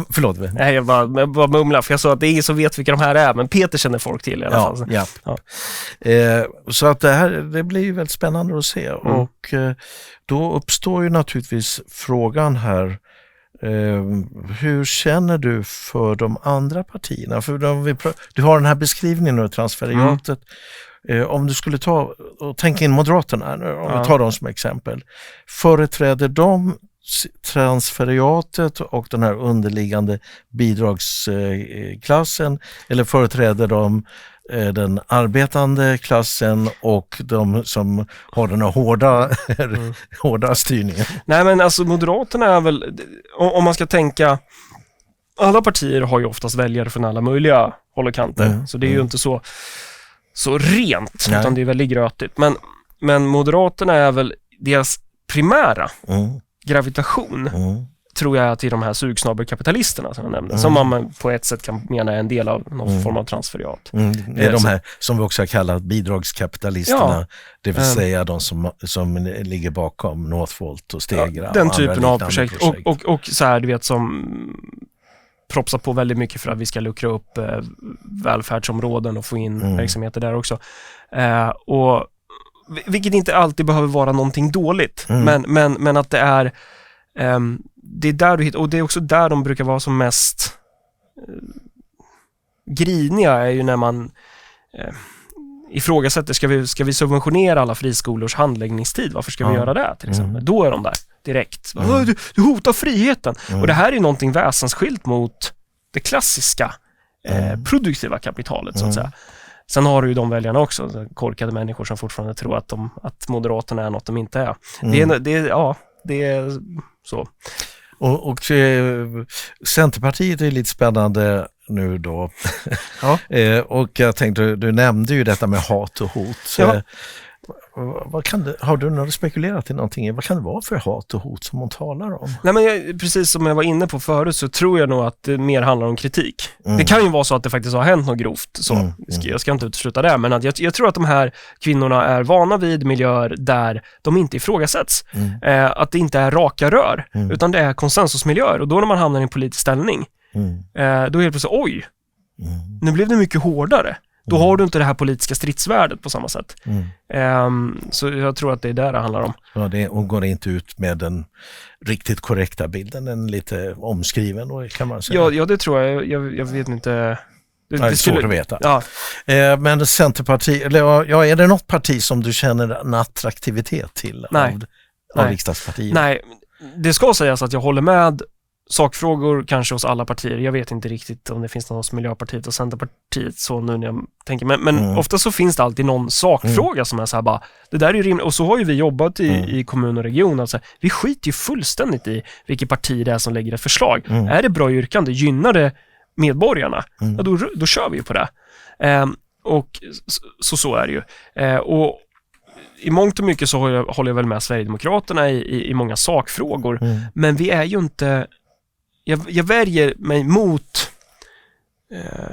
Förlåt. Nej, jag bara mumlar, för jag sa att det är ingen som vet vilka de här är, men Peter känner folk till i alla fall. Ja. Så att det blir ju väldigt spännande att se. Och då uppstår ju naturligtvis frågan här, hur känner du för de andra partierna? För du har den här beskrivningen av transferiatet. Om du skulle ta och tänka in Moderaterna nu, om vi tar dem som exempel, företräder de transferiatet och den här underliggande bidragsklassen, eller företräder de den arbetande klassen och de som har den här hårda styrningen? Nej, men alltså Moderaterna är väl, om man ska tänka, alla partier har ju oftast väljare från alla möjliga håll och kanter, så det är ju inte så rent, utan det är väldigt grötigt. Men Moderaterna är väl deras primära gravitation, tror jag, till de här sugsnabelkapitalisterna som jag nämnde, som man på ett sätt kan mena är en del av någon form av transferiat. Det är de här som vi också har kallat bidragskapitalisterna, det vill säga de som ligger bakom Northvolt och Stegra. Den typen av projekt. Och så här, du vet, som propsar på väldigt mycket för att vi ska luckra upp välfärdsområden och få in verksamheter där också. Och vilket inte alltid behöver vara någonting dåligt, men att det är där du hittar, och det är också där de brukar vara som mest griniga, är ju när man ifrågasätter, ska vi subventionera alla friskolors handläggningstid? Varför ska vi göra det till exempel? Då är de där direkt. Du hotar friheten. Och det här är ju någonting väsensskilt mot det klassiska produktiva kapitalet, så att säga. Sen har du ju de väljarna också, korkade människor som fortfarande tror att Moderaterna är något de inte är. Det är så. Och Centerpartiet är lite spännande nu då. Och jag tänkte, du nämnde ju detta med hat och hot. Har du spekulerat i någonting? Vad kan det vara för hat och hot som hon talar om? Nej, men precis som jag var inne på förut, så tror jag nog att det mer handlar om kritik. Det kan ju vara så att det faktiskt har hänt något grovt. Så. Jag ska inte utesluta det, men att jag tror att de här kvinnorna är vana vid miljöer där de inte ifrågasätts. Att det inte är raka rör, utan det är konsensusmiljöer. Och då när man hamnar i en politisk ställning, då är det plötsligt, nu blev det mycket hårdare. Då har du inte det här politiska stridsvärdet på samma sätt. Så jag tror att det är där det handlar om. Hon går inte ut med den riktigt korrekta bilden, den lite omskriven då, kan man säga. Ja, det tror jag. Jag vet inte. Det är svårt att veta. Ja. Men Centerpartiet, är det något parti som du känner en attraktivitet till av riksdagspartiet? Nej, det ska sägas att jag håller med sakfrågor kanske hos alla partier. Jag vet inte riktigt om det finns något hos Miljöpartiet och Centerpartiet, så nu när jag tänker. Men ofta så finns det alltid någon sakfråga som är så här bara, det där är ju rimligt. Och så har ju vi jobbat i kommun och region. Alltså, vi skiter ju fullständigt i vilket parti det är som lägger ett förslag. Är det bra yrkande? Gynnar det medborgarna? Ja, då kör vi ju på det. Och så är det ju. Och i mångt och mycket så håller jag väl med Sverigedemokraterna i många sakfrågor. Men vi är ju inte... Jag värjer mig mot...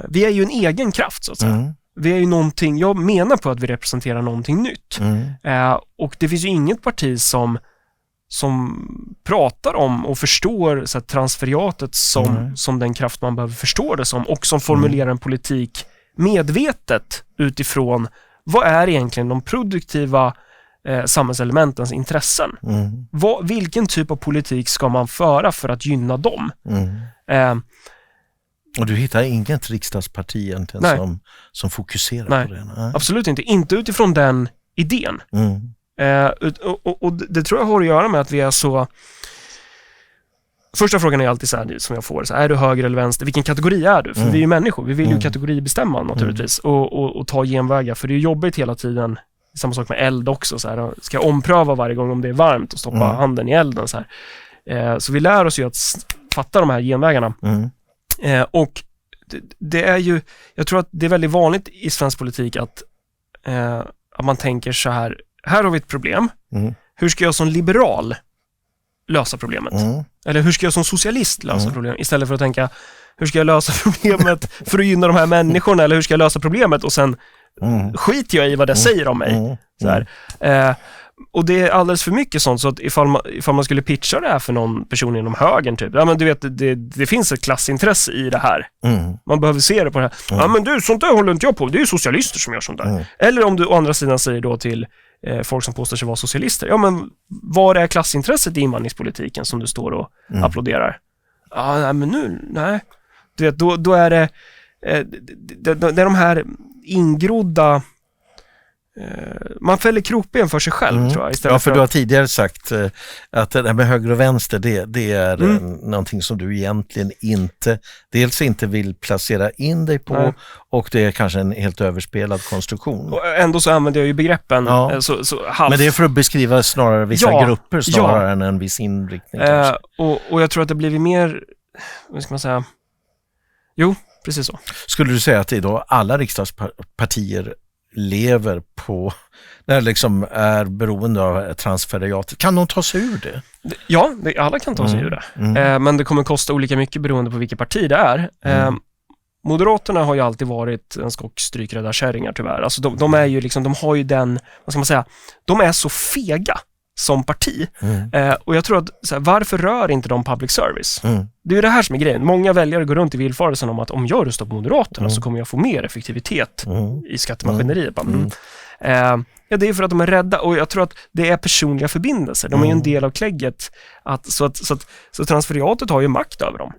vi är ju en egen kraft, så att säga. Vi är ju någonting... Jag menar på att vi representerar någonting nytt. Och det finns ju inget parti som pratar om och förstår så här, transferiatet som den kraft man behöver förstå det som, och som formulerar en politik medvetet utifrån vad är egentligen de produktiva samhällselementens intressen. Vilken typ av politik ska man föra för att gynna dem? Och du hittar inget riksdagsparti egentligen som fokuserar på det? Nej. Absolut inte. Inte utifrån den idén. Och det tror jag har att göra med att vi är så... Första frågan är alltid så här, som jag får, så är du höger eller vänster? Vilken kategori är du? För vi är ju människor, vi vill ju kategoribestämma naturligtvis och ta genvägar, för det är jobbigt hela tiden. Samma sak med eld också, så här, ska jag ompröva varje gång om det är varmt och stoppa handen i elden så här. Så vi lär oss ju att fatta de här genvägarna. Och det är ju, jag tror att det är väldigt vanligt i svensk politik att man tänker så här, här har vi ett problem. Hur ska jag som liberal lösa problemet? Eller hur ska jag som socialist lösa problemet? Istället för att tänka, hur ska jag lösa problemet för att gynna de här människorna? Eller hur ska jag lösa problemet? Och sen skiter jag i vad det säger om mig. Så här. Och det är alldeles för mycket sånt, så att ifall man skulle pitcha det här för någon person inom högern typ, ja men du vet, det finns ett klassintresse i det här. Man behöver se det på det här. Ja men du, sånt där håller inte jag på. Det är ju socialister som gör sånt där. Eller om du å andra sidan säger då till folk som påstår sig vara socialister, ja men vad är klassintresset i invandringspolitiken som du står och applåderar? Ja, nej men nu, nej. Du vet, då är det de här ingrodda, man fäller krokben för sig själv tror jag. Ja, för du har tidigare sagt att det här med höger och vänster, det är någonting som du egentligen dels inte vill placera in dig på, och det är kanske en helt överspelad konstruktion. Och ändå så använder jag ju begreppen så halvt. Men det är för att beskriva snarare vissa grupper snarare än en viss inriktning. Och jag tror att det blivit mer, vad ska man säga? Jo, precis så. Skulle du säga att idag alla riksdagspartier lever på, när det liksom är beroende av transferiatet? Kan de ta sig ur det? Ja, alla kan ta sig ur det. Men det kommer kosta olika mycket beroende på vilket parti det är. Moderaterna har ju alltid varit en skock strykrädda kärringar tyvärr. Alltså de är ju liksom, de har ju den, vad ska man säga, de är så fega som parti. Och jag tror att så här, varför rör inte de public service? Det är ju det här som är grejen. Många väljare går runt i villfarelsen om att om jag röstar på Moderaterna så kommer jag få mer effektivitet i skattemaskineriet. Ja, det är för att de är rädda, och jag tror att det är personliga förbindelser. De är ju en del av klägget. Så transferiatet har ju makt över dem.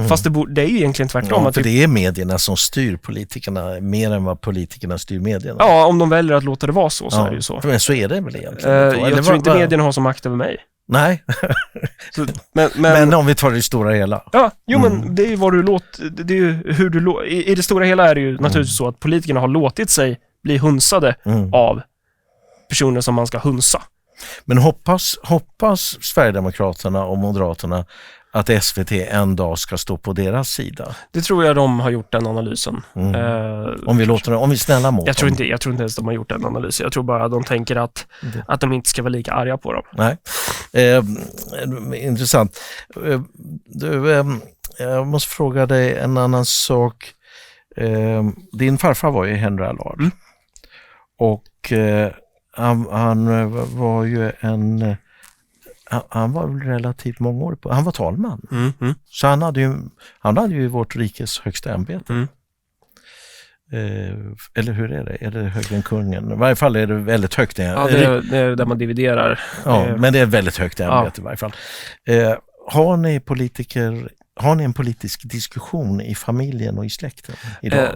Fast det är ju egentligen tvärtom. Ja, för det är medierna som styr politikerna mer än vad politikerna styr medierna. Ja, om de väljer att låta det vara så är det ju så. Men så är det väl egentligen. Jag tror inte medierna har så makt över mig. Nej, så, men om vi tar det stora hela. Ja, men det är ju vad du låter, det är ju hur du i det stora hela är det ju naturligtvis så att politikerna har låtit sig bli hunsade av personer som man ska hunsa. Men hoppas Sverigedemokraterna och Moderaterna att SVT en dag ska stå på deras sida? Det tror jag de har gjort den analysen. Om vi snälla mot jag tror inte ens de har gjort den analysen. Jag tror bara att de tänker att de inte ska vara lika arga på dem. Nej. Intressant. Jag måste fråga dig en annan sak. Din farfar var ju Henry Allard. Och han var ju han var relativt många år på. Han var talman. Så han hade ju vårt rikes högsta ämbete. Eller hur är det? Är det högre än kungen? I varje fall är det väldigt högt. Ja, det är där man dividerar. Ja, men det är väldigt högt ämbete i varje fall. Har ni en politisk diskussion i familjen och i släkten idag?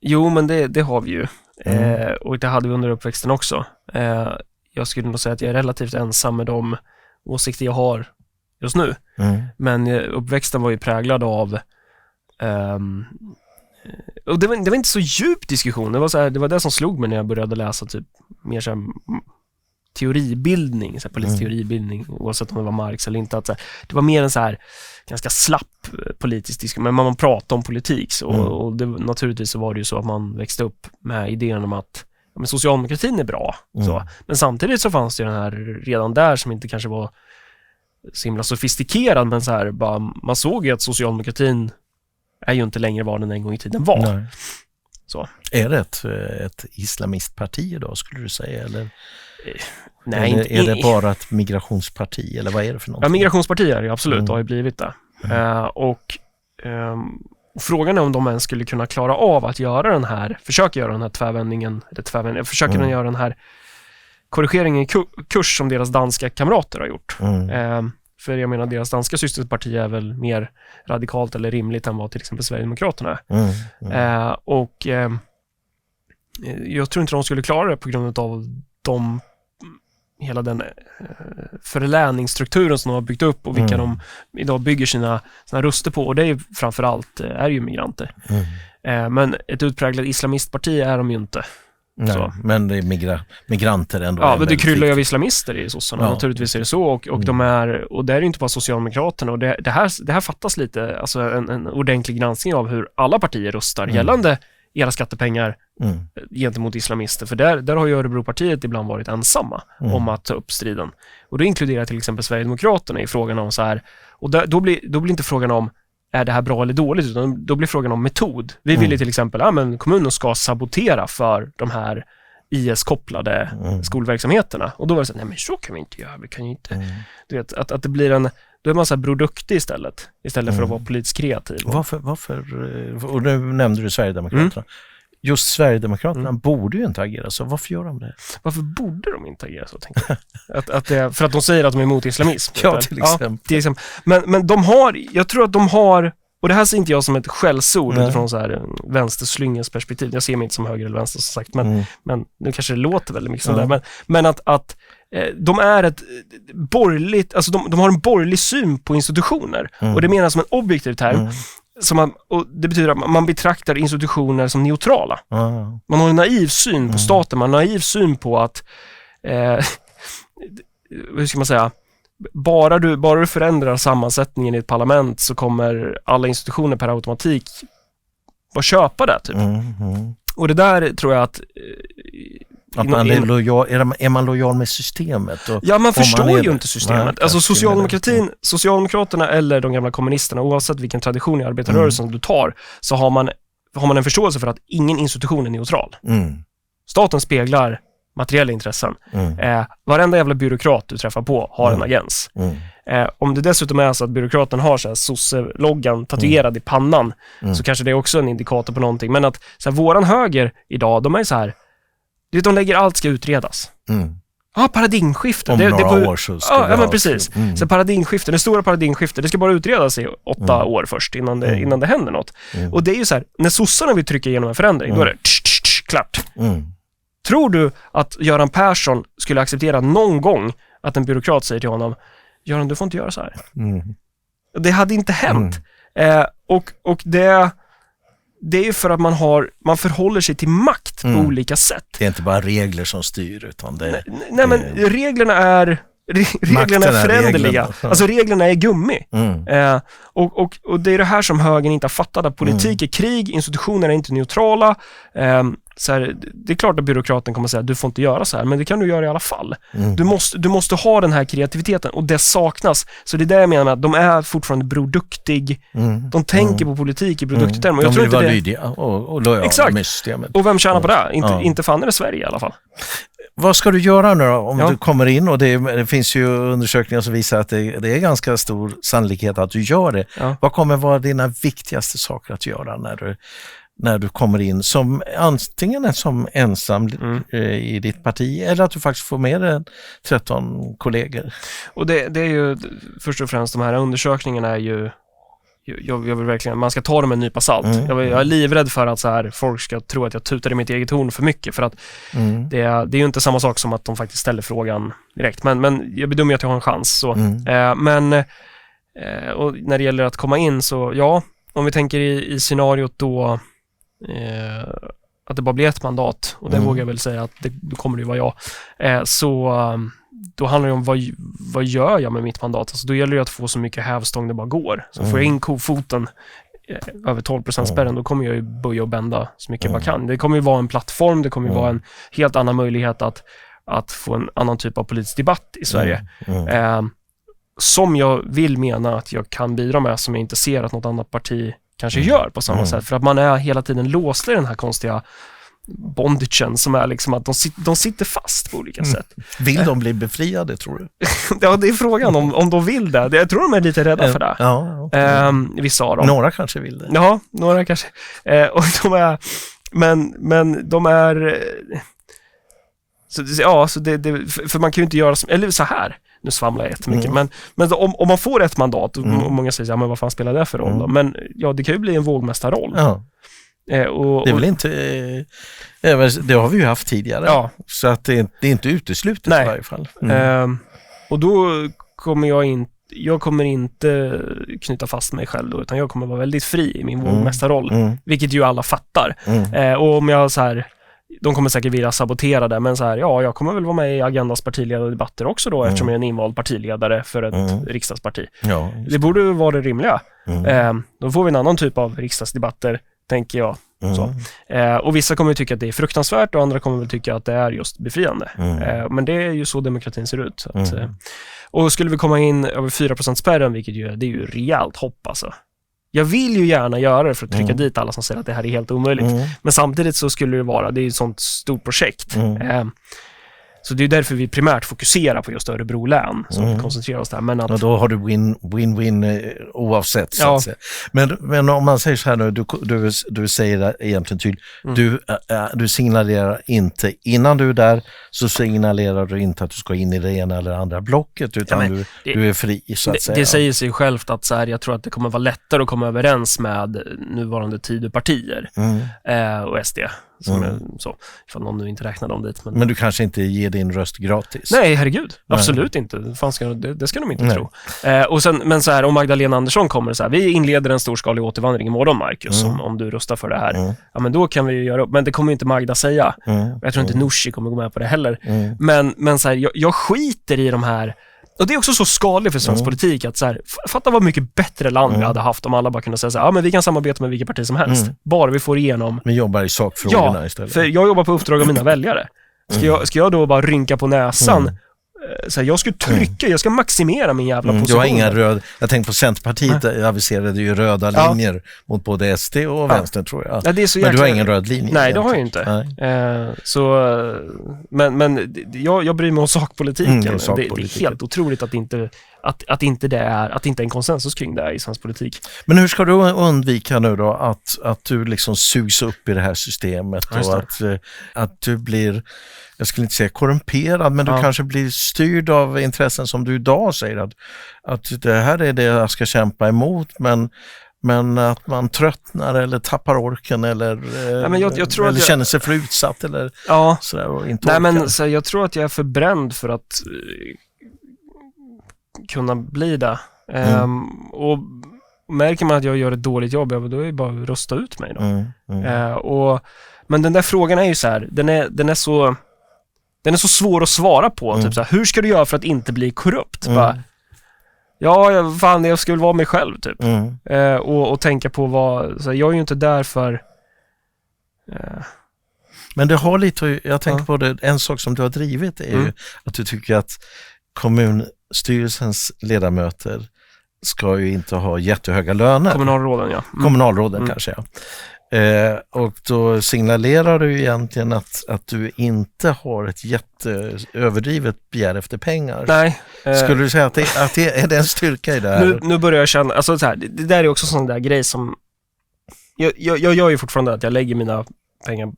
Jo, men det har vi ju. Och det hade vi under uppväxten också. Jag skulle nog säga att jag är relativt ensam med de åsikter jag har just nu. Men uppväxten var ju präglad av och det var inte så djup diskussion. Det var det som slog mig när jag började läsa typ mer så här teoribildning, så här politisk teoribildning, oavsett om det var Marx eller inte, att så här, det var mer en så här ganska slapp politisk diskussion, men man pratade om politik så, och det, naturligtvis så var det ju så att man växte upp med idén om att men socialdemokratin är bra. Så. Men samtidigt så fanns det ju den här redan där som inte kanske var så himla sofistikerad, men så här, bara, man såg ju att socialdemokratin är ju inte längre vad den en gång i tiden var. Nej. Så. Är det ett islamistparti idag, skulle du säga? Eller? Nej, är det bara ett migrationsparti, eller vad är det för något? Ja, migrationsparti är det absolut, har ju blivit det. Frågan är om de ens skulle kunna klara av att försöka göra den här tvärvändningen, försöka göra den här korrigeringen i kurs som deras danska kamrater har gjort. För jag menar, deras danska systerparti är väl mer radikalt eller rimligt än vad till exempel Sverigedemokraterna är. Jag tror inte de skulle klara det på grund av hela den förläningsstrukturen som de har byggt upp och vilka de idag bygger sina röster på, och det är ju framförallt är ju migranter. Men ett utpräglat islamistparti är de ju inte. Nej, men det är migranter ändå. Ja, men det kryllar ju av islamister i sossarna. Ja. Naturligtvis är det så, och de är, och det är ju inte bara Socialdemokraterna, och det här fattas lite, alltså en ordentlig granskning av hur alla partier röstar gällande era skattepengar gentemot islamister. För där har ju Örebropartiet ibland varit ensamma om att ta upp striden. Och det inkluderar till exempel Sverigedemokraterna i frågan om så här, och då blir inte frågan om är det här bra eller dåligt, utan då blir frågan om metod. Vi vill ju till exempel, men kommunen ska sabotera för de här IS-kopplade skolverksamheterna. Och då var det så nej men så kan vi inte göra, vi kan ju inte. Du vet, att det blir då är man så här produktig istället för att vara politiskt kreativ. Varför och nu nämnde du Sverigedemokraterna. Just Sverigedemokraterna borde ju inte agera så. Varför gör de det? Varför borde de inte agera så, tänker jag? För att de säger att de är emot islamism. Ja, till exempel. Men jag tror att de har, och det här ser inte jag som ett skällsord utifrån så här vänsterslyngens perspektiv. Jag ser mig inte som höger eller vänster som sagt, men nu kanske det låter väldigt mycket sådär. Men att de är ett borgerligt, alltså de har en borgerlig syn på institutioner. Och det menas som en objektiv term. Och det betyder att man betraktar institutioner som neutrala. Man har en naiv syn på staten, man har en naiv syn på att hur ska man säga, bara du förändrar sammansättningen i ett parlament så kommer alla institutioner per automatik bara köpa det typ. Och det där tror jag att är man lojal med systemet? Ja, man förstår ju inte systemet. Alltså Socialdemokraterna eller de gamla kommunisterna, oavsett vilken tradition i arbetarrörelsen du tar, så har man en förståelse för att ingen institution är neutral. Staten speglar materiella intressen. Varenda jävla byråkrat du träffar på har en agens. Om det dessutom är så att byråkraten har så här sosse-loggan tatuerad i pannan, så kanske det är också en indikator på någonting. Men att så här, våran höger idag, de är så här, de lägger allt ska utredas. Paradigmskifte. Om några år så ska men precis. Så paradigmskifte, det stora paradigmskifte, det ska bara utredas i 8 år först innan det händer något. Och det är ju så här, när sossarna vill trycka igenom en förändring, då är det klart. Tror du att Göran Persson skulle acceptera någon gång att en byråkrat säger till honom, Göran, du får inte göra så här? Det hade inte hänt. Och det är ju för att man förhåller sig till makt på olika sätt. Det är inte bara regler som styr, utan det... Nej, men reglerna är föränderliga. Alltså reglerna är gummi. Och det är det här som högern inte har fattat, att politik är krig, institutioner är inte neutrala. Så här, det är klart att byråkraten kommer att säga du får inte göra så här, men det kan du göra i alla fall. Du måste ha den här kreativiteten, och det saknas. Så det är det jag menar med att de är fortfarande produktig. De tänker på politik i produkttermer. De vill vara lydiga och lojala med systemet. Och vem tjänar på det? Inte fan är det Sverige i alla fall. Vad ska du göra nu då, om du kommer in? Och det finns ju undersökningar som visar att det är ganska stor sannolikhet att du gör det. Vad kommer vara dina viktigaste saker att göra när du kommer in som antingen som ensam i ditt parti, eller att du faktiskt får med dig 13 kollegor? Och det är ju först och främst, de här undersökningarna är ju, jag vill verkligen, man ska ta dem med en nypa salt. Jag är livrädd för att så här, folk ska tro att jag tutar i mitt eget horn för mycket, för att det är ju inte samma sak som att de faktiskt ställer frågan direkt, men jag bedömer att jag har en chans så. Och när det gäller att komma in, så ja, om vi tänker i scenariot då att det bara blir ett mandat, och det vågar jag väl säga att då kommer det ju vara jag, så då handlar det om vad gör jag med mitt mandat. Alltså, då gäller det att få så mycket hävstång det bara går. Så får jag in kofoten över 12% spärren, då kommer jag ju böja och bända så mycket jag kan. Det kommer ju vara en plattform, det kommer ju vara en helt annan möjlighet att få en annan typ av politisk debatt i Sverige. Som jag vill mena att jag kan bidra med, som jag inte ser att något annat parti kanske gör på samma sätt. För att man är hela tiden låst i den här konstiga bondagen som är liksom att de sitter fast på olika sätt. Vill de bli befriade, tror du? Ja, det är frågan om de vill det. Jag tror de är lite rädda för det. Vissa av dem. Några kanske vill det. Ja, några kanske. Och de är... Men de är... Så det, för man kan ju inte göra... Eller så här. Nu svamlar jag jättemycket. Men om man får ett mandat, och många säger, ja, men vad fan spelar det för roll då? Men ja, det kan ju bli en vågmästarroll. Ja. Det är väl inte... det har vi ju haft tidigare. Ja. Så att det är inte uteslutet i varje fall. Och då kommer jag kommer inte knyta fast mig själv då, utan jag kommer vara väldigt fri i min vågmästarroll. Vilket ju alla fattar. Och om jag så här... De kommer säkert vilja sabotera det, men så här, ja, jag kommer väl vara med i Agendas partiledardebatter också då, eftersom jag är en invald partiledare för ett riksdagsparti. Ja, det borde vara det rimliga. Då får vi en annan typ av riksdagsdebatter, tänker jag. Så. Och vissa kommer tycka att det är fruktansvärt och andra kommer väl tycka att det är just befriande. Men det är ju så demokratin ser ut. Så att, och skulle vi komma in över 4%-spärren, vilket det är ju rejält hopp alltså. Jag vill ju gärna göra det för att trycka dit alla som säger att det här är helt omöjligt. Men samtidigt så skulle det är ett sånt stort projekt. Så det är därför vi primärt fokuserar på just Örebro län, så vi koncentrerar oss där. Men att... Och då har du win-win oavsett. Så att säga. Men om man säger så här nu, du säger det egentligen tydligt, du signalerar inte, innan du är där så signalerar du inte att du ska in i det ena eller andra blocket, utan du är fri så att säga. Det säger sig självt att så här, jag tror att det kommer vara lättare att komma överens med nuvarande Tidöpartier och SD. Så, ifall någon nu inte räknade om dit. Men du kanske inte ger din röst gratis? Nej, herregud. Absolut inte. Det ska de inte tro. Och sen, men så här, om Magdalena Andersson kommer så här, vi inleder en storskalig återvandring imorgon, Marcus, om du röstar för det här. Ja, men då kan vi ju göra upp. Men det kommer ju inte Magda säga. Jag tror inte Nooshi kommer gå med på det heller. Men så här, jag skiter i de här. Och det är också så skadligt för svensk politik att så här, fatta vad mycket bättre land vi hade haft om alla bara kunde säga så här, men vi kan samarbeta med vilket parti som helst. Bara vi får igenom. Vi jobbar i sakfrågorna istället. För jag jobbar på uppdrag av mina väljare. Ska jag då bara rynka på näsan? Så här, jag ska trycka, jag ska maximera min jävla position. Du har inga jag tänkte på Centerpartiet aviserade ju röda linjer mot både SD och vänster, tror jag. Ja, det är så men du har ingen röd linje. Nej, det har jag inte. Men jag bryr mig om sakpolitiken. Det är helt otroligt att inte är en konsensus kring det i svensk politik. Men hur ska du undvika nu då att du liksom sugs upp i det här systemet och att du blir, jag skulle inte säga korrumperad, men du kanske blir styrd av intressen som du idag säger att det här är det jag ska kämpa emot, men att man tröttnar eller tappar orken eller, jag tror eller känner sig för utsatt eller sådär och inte orkar. Nej, men så jag tror att jag är för bränd för att kunna bli det. Och märker man att jag gör ett dåligt jobb, då är det bara att rösta ut mig då. Men den där frågan är ju så här, den är så svår att svara på. Typ så här, hur ska du göra för att inte bli korrupt? Bara, jag ska väl vara mig själv typ. Och tänka på så här, jag är ju inte där för... Men det har lite, jag tänker på det, en sak som du har drivit är ju att du tycker att kommunstyrelsens ledamöter ska ju inte ha jättehöga löner. Kommunalråden, Kommunalråden kanske, och då signalerar du egentligen att du inte har ett jätteöverdrivet begär efter pengar. Nej. Skulle du säga att det är en styrka i det här? Nu börjar jag känna, alltså så här, det där är också sån där grej som jag gör ju fortfarande att jag lägger mina pengar,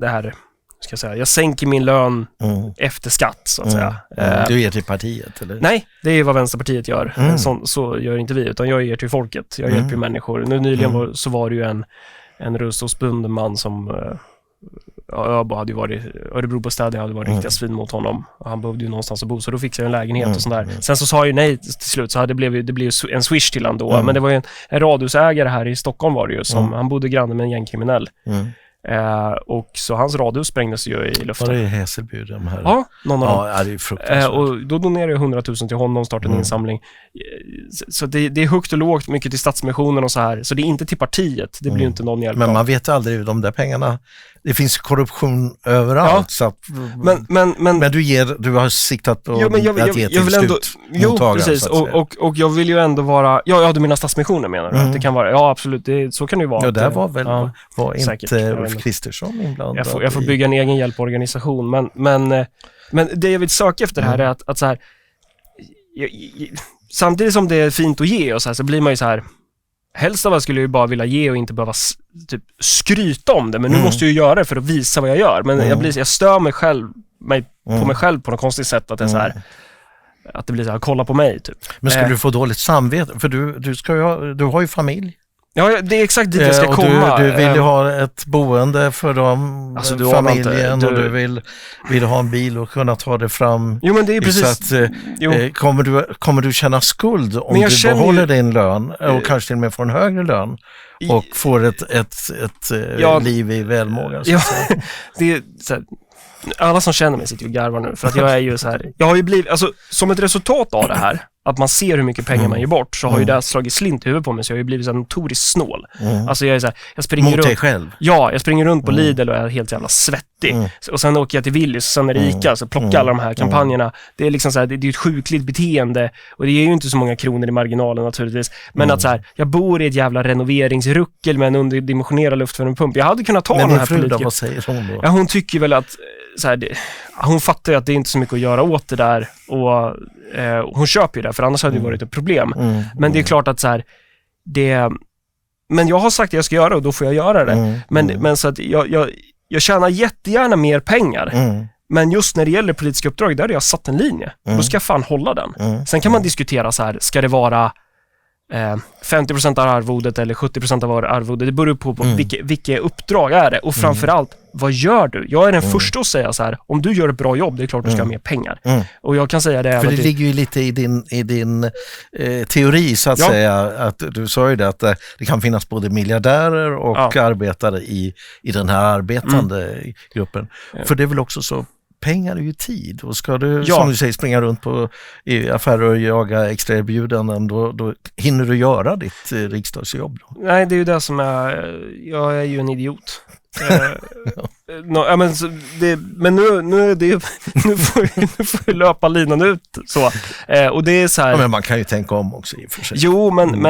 det här, ska jag säga, jag sänker min lön efter skatt så att säga. Du ger till partiet eller? Nej, det är vad Vänsterpartiet gör. Så gör inte vi, utan jag ger till folket. Jag hjälper ju människor. Nu nyligen så var det ju en rullstolsbunden man som Öbo hade ju varit, Örebro bostäder hade varit riktigt svin mot honom. Och han behövde ju någonstans att bo, så då fick jag en lägenhet och sånt där. Sen så sa jag ju nej till slut, så det blev ju en swish till han då. Men det var ju en radhusägare här i Stockholm var det ju, som han bodde granne med en gängkriminell. Och så hans radhus sprängdes ju i luften. Var det i Hässelby de här? Ja, någon av dem. Ja, det är fruktansvärt. Och då donerade jag 100 000 till honom, startade en insamling. Så det är högt och lågt, mycket till Stadsmissionen och så här. Så det är inte till partiet, det blir ju inte någon hjälp. Men man vet aldrig de där pengarna. Det finns korruption överallt. Så att, men du har siktat på att ge till slutmottagaren. Precis. Och jag vill ju ändå vara... Ja, du menar Stadsmissionen menar du? Att det kan vara... Ja, absolut. Så kan det ju vara. Ja, där var väl... var säkert, inte Ulf Kristersson inblandad? Jag får bygga en egen hjälporganisation. Men det jag vill söka efter här är att så här... Samtidigt som det är fint att ge och så här, så blir man ju så här... Helst av allt skulle jag ju bara vilja ge och inte behöva typ skryta om det. Men nu måste jag ju göra det för att visa vad jag gör. Men jag stör mig på mig själv på något konstigt sätt. Att det är så här, att det blir så här, kolla på mig typ. Men skulle du få dåligt samvete? För du har ju familj. Ja, det är exakt dit jag ska komma. Du vill ju ha ett boende för dem, alltså, familjen, och du vill ha en bil och kunna ta det fram. Jo, men det är precis. Så att, kommer du känna skuld om du behåller din lön och kanske till och med får en högre lön och får ett liv i välmåga? Ja, det är så här, Alla som känner mig sitter ju och garvar nu, för att jag är ju så här, jag har ju blivit, alltså som ett resultat av det här, att man ser hur mycket pengar man ger bort, så har ju det slagit slint i huvudet på mig, så jag har ju blivit så här notoriskt snål. Alltså jag är så här, jag springer Mot runt. dig själv? Ja, jag springer runt på Lidl och är helt jävla svettig. Och sen åker jag till Willys och sen är det Ica, så plockar alla de här kampanjerna. Det är liksom så här, det är ett sjukligt beteende, och det ger ju inte så många kronor i marginalen naturligtvis. Men att så här, jag bor i ett jävla renoveringsruckel med en underdimensionerad luftvärmepump. Jag hade kunnat ta Men den här fru då, politiken. vad säger hon då? Ja, hon tycker väl att så här, hon fattar ju att det är inte så mycket att göra åt det där, och hon köper ju det, för annars hade det varit ett problem. Men det är klart att så här, men jag har sagt att jag ska göra det, och då får jag göra det. Men så att jag tjänar jättegärna mer pengar. Men just när det gäller politiska uppdrag, där har jag satt en linje. Då ska jag fan hålla den. Sen kan man diskutera så här, ska det vara 50% av arvodet eller 70% av arvodet? Det beror på vilka uppdrag är det. Och framförallt, vad gör du? Jag är den första att säga så här, om du gör ett bra jobb, det är klart du ska ha mer pengar. Och jag kan säga det. För det ligger ju lite i din teori, så att säga. Att du sa ju det, att det kan finnas både miljardärer och arbetare i den här arbetande gruppen. För det är väl också så, pengar är ju tid, och ska du, som du säger, springa runt i affärer och jaga extra erbjudanden, då hinner du göra ditt riksdagsjobb då? Nej, det är ju det som jag är ju en idiot. Nu får vi löpa linan ut så. Och det är så här. Ja, men man kan ju tänka om också i och för sig. Jo, men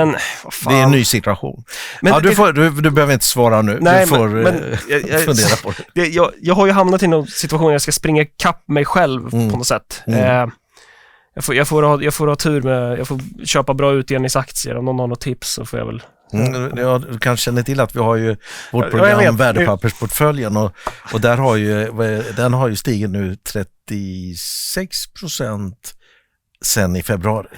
vad fan. Det är en ny situation. Men du behöver inte svara nu. Nej, du får fundera på det. Jag har ju hamnat i någon situation där jag ska springa kapp mig själv på något sätt. Jag får ha tur med, jag får köpa bra utdelningsaktier. Om någon har något tips så får jag väl. Du kanske känner till att vi har ju vårt program Värdepappersportföljen, och där den har ju stigit nu 36% sen i februari.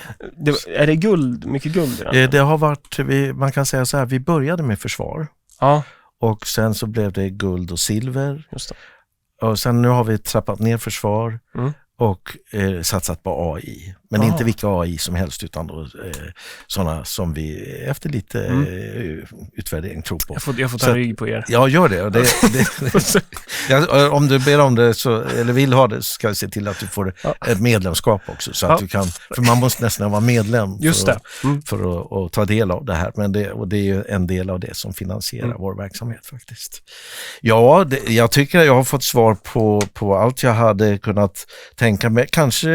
Är det guld? Mycket guld i den? Det har varit, man kan säga så här, vi började med försvar. Ja. Och sen så blev det guld och silver. Just det. Och sen nu har vi trappat ner försvar och satsat på AI. Men inte vilka AI som helst, utan då, sådana som vi efter lite utvärdering tror på. Jag får ta rygg på er. Ja, gör det. Om du ber om det eller vill ha det, så ska jag se till att du får ett medlemskap också. Så att du kan, för man måste nästan vara medlem för att ta del av det här. Men det är ju en del av det som finansierar vår verksamhet faktiskt. Ja, jag tycker att jag har fått svar på allt jag hade kunnat tänka mig. Kanske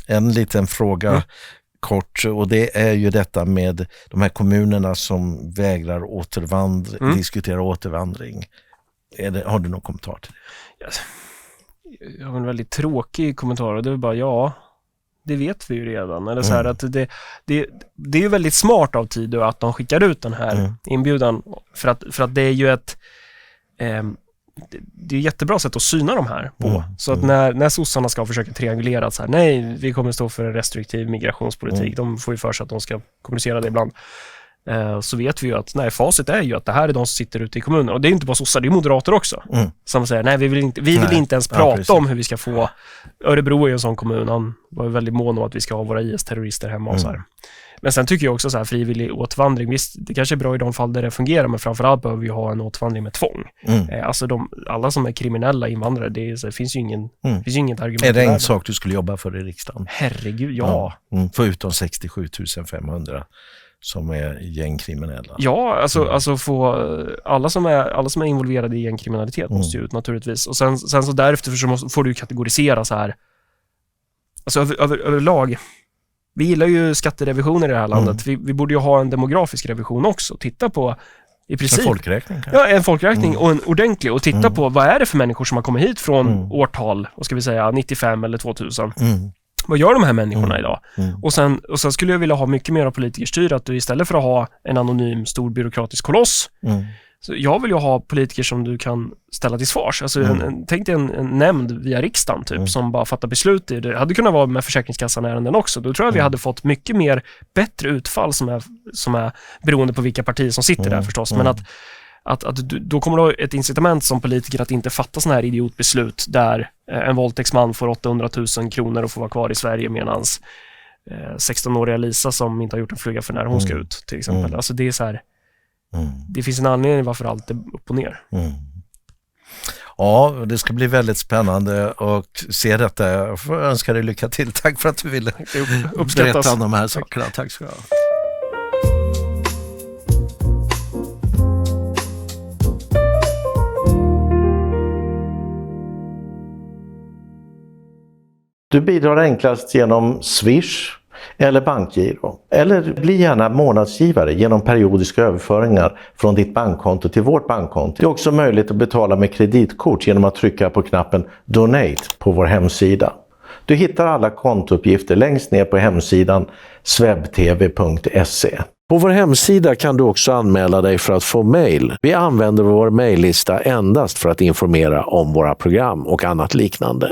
en liten fråga kort, och det är ju detta med de här kommunerna som vägrar diskutera återvandring. Har du någon kommentar till det? Jag har en väldigt tråkig kommentar, och det är bara det vet vi ju redan. Eller så här, att det är ju väldigt smart av Tidö att de skickar ut den här inbjudan, för att det är ju ett det är ett jättebra sätt att syna de här på. Så att när sossarna ska försöka triangulera att så här, nej, vi kommer stå för en restriktiv migrationspolitik, de får ju för sig att de ska kommunicera det ibland, så vet vi ju att facit är ju att det här är de som sitter ute i kommunen, och det är inte bara sossar, det är moderater också som säger, nej, vi vill inte ens prata om hur vi ska få. Örebro är en sån kommun, han var väldigt mån om att vi ska ha våra IS-terrorister hemma och så här. Men sen tycker jag också så här, frivillig återvandring, visst, det kanske är bra i de fall där det fungerar, men framförallt behöver vi ha en återvandring med tvång. Alltså alla som är kriminella invandrare, det finns ju inget argument. Är det en sak du skulle jobba för i riksdagen? Herregud, ja. Förutom 67 500 som är gängkriminella. Ja, alltså få alla som är involverade i gängkriminalitet måste ju ut naturligtvis. Och sen så därefter får du kategorisera så här. Alltså överlag. Vi gillar ju skatterevisioner i det här landet. Vi borde ju ha en demografisk revision också. Titta på i princip. En folkräkning kanske? Ja, en folkräkning och en ordentlig. Och titta på vad är det för människor som har kommit hit från årtal, vad ska vi säga, 95 eller 2000. Vad gör de här människorna idag? Och sen skulle jag vilja ha mycket mer av politikerstyr, att du istället för att ha en anonym stor byråkratisk koloss, så jag vill ju ha politiker som du kan ställa till svars. Alltså tänk dig en nämnd via riksdagen typ, som bara fattar beslut i det. Hade kunnat vara med Försäkringskassan-ärenden också. Då tror jag vi hade fått mycket mer bättre utfall som är beroende på vilka partier som sitter där förstås. Men att då kommer du ha ett incitament som politiker att inte fatta såna här idiotbeslut där en våldtäktsman får 800 000 kronor och får vara kvar i Sverige, medans 16-åriga Lisa som inte har gjort en flyga för när hon ska ut till exempel. Alltså det är så här, det finns en anledning varför allt är upp och ner. Ja, det ska bli väldigt spännande att se detta. Jag får önska dig lycka till. Tack för att du ville berätta om de här sakerna. Tack ska du ha. Du bidrar enklast genom Swish eller bankgiro. Eller bli gärna månadsgivare genom periodiska överföringar från ditt bankkonto till vårt bankkonto. Det är också möjligt att betala med kreditkort genom att trycka på knappen Donate på vår hemsida. Du hittar alla kontouppgifter längst ner på hemsidan swebtv.se. På vår hemsida kan du också anmäla dig för att få mejl. Vi använder vår mejllista endast för att informera om våra program och annat liknande.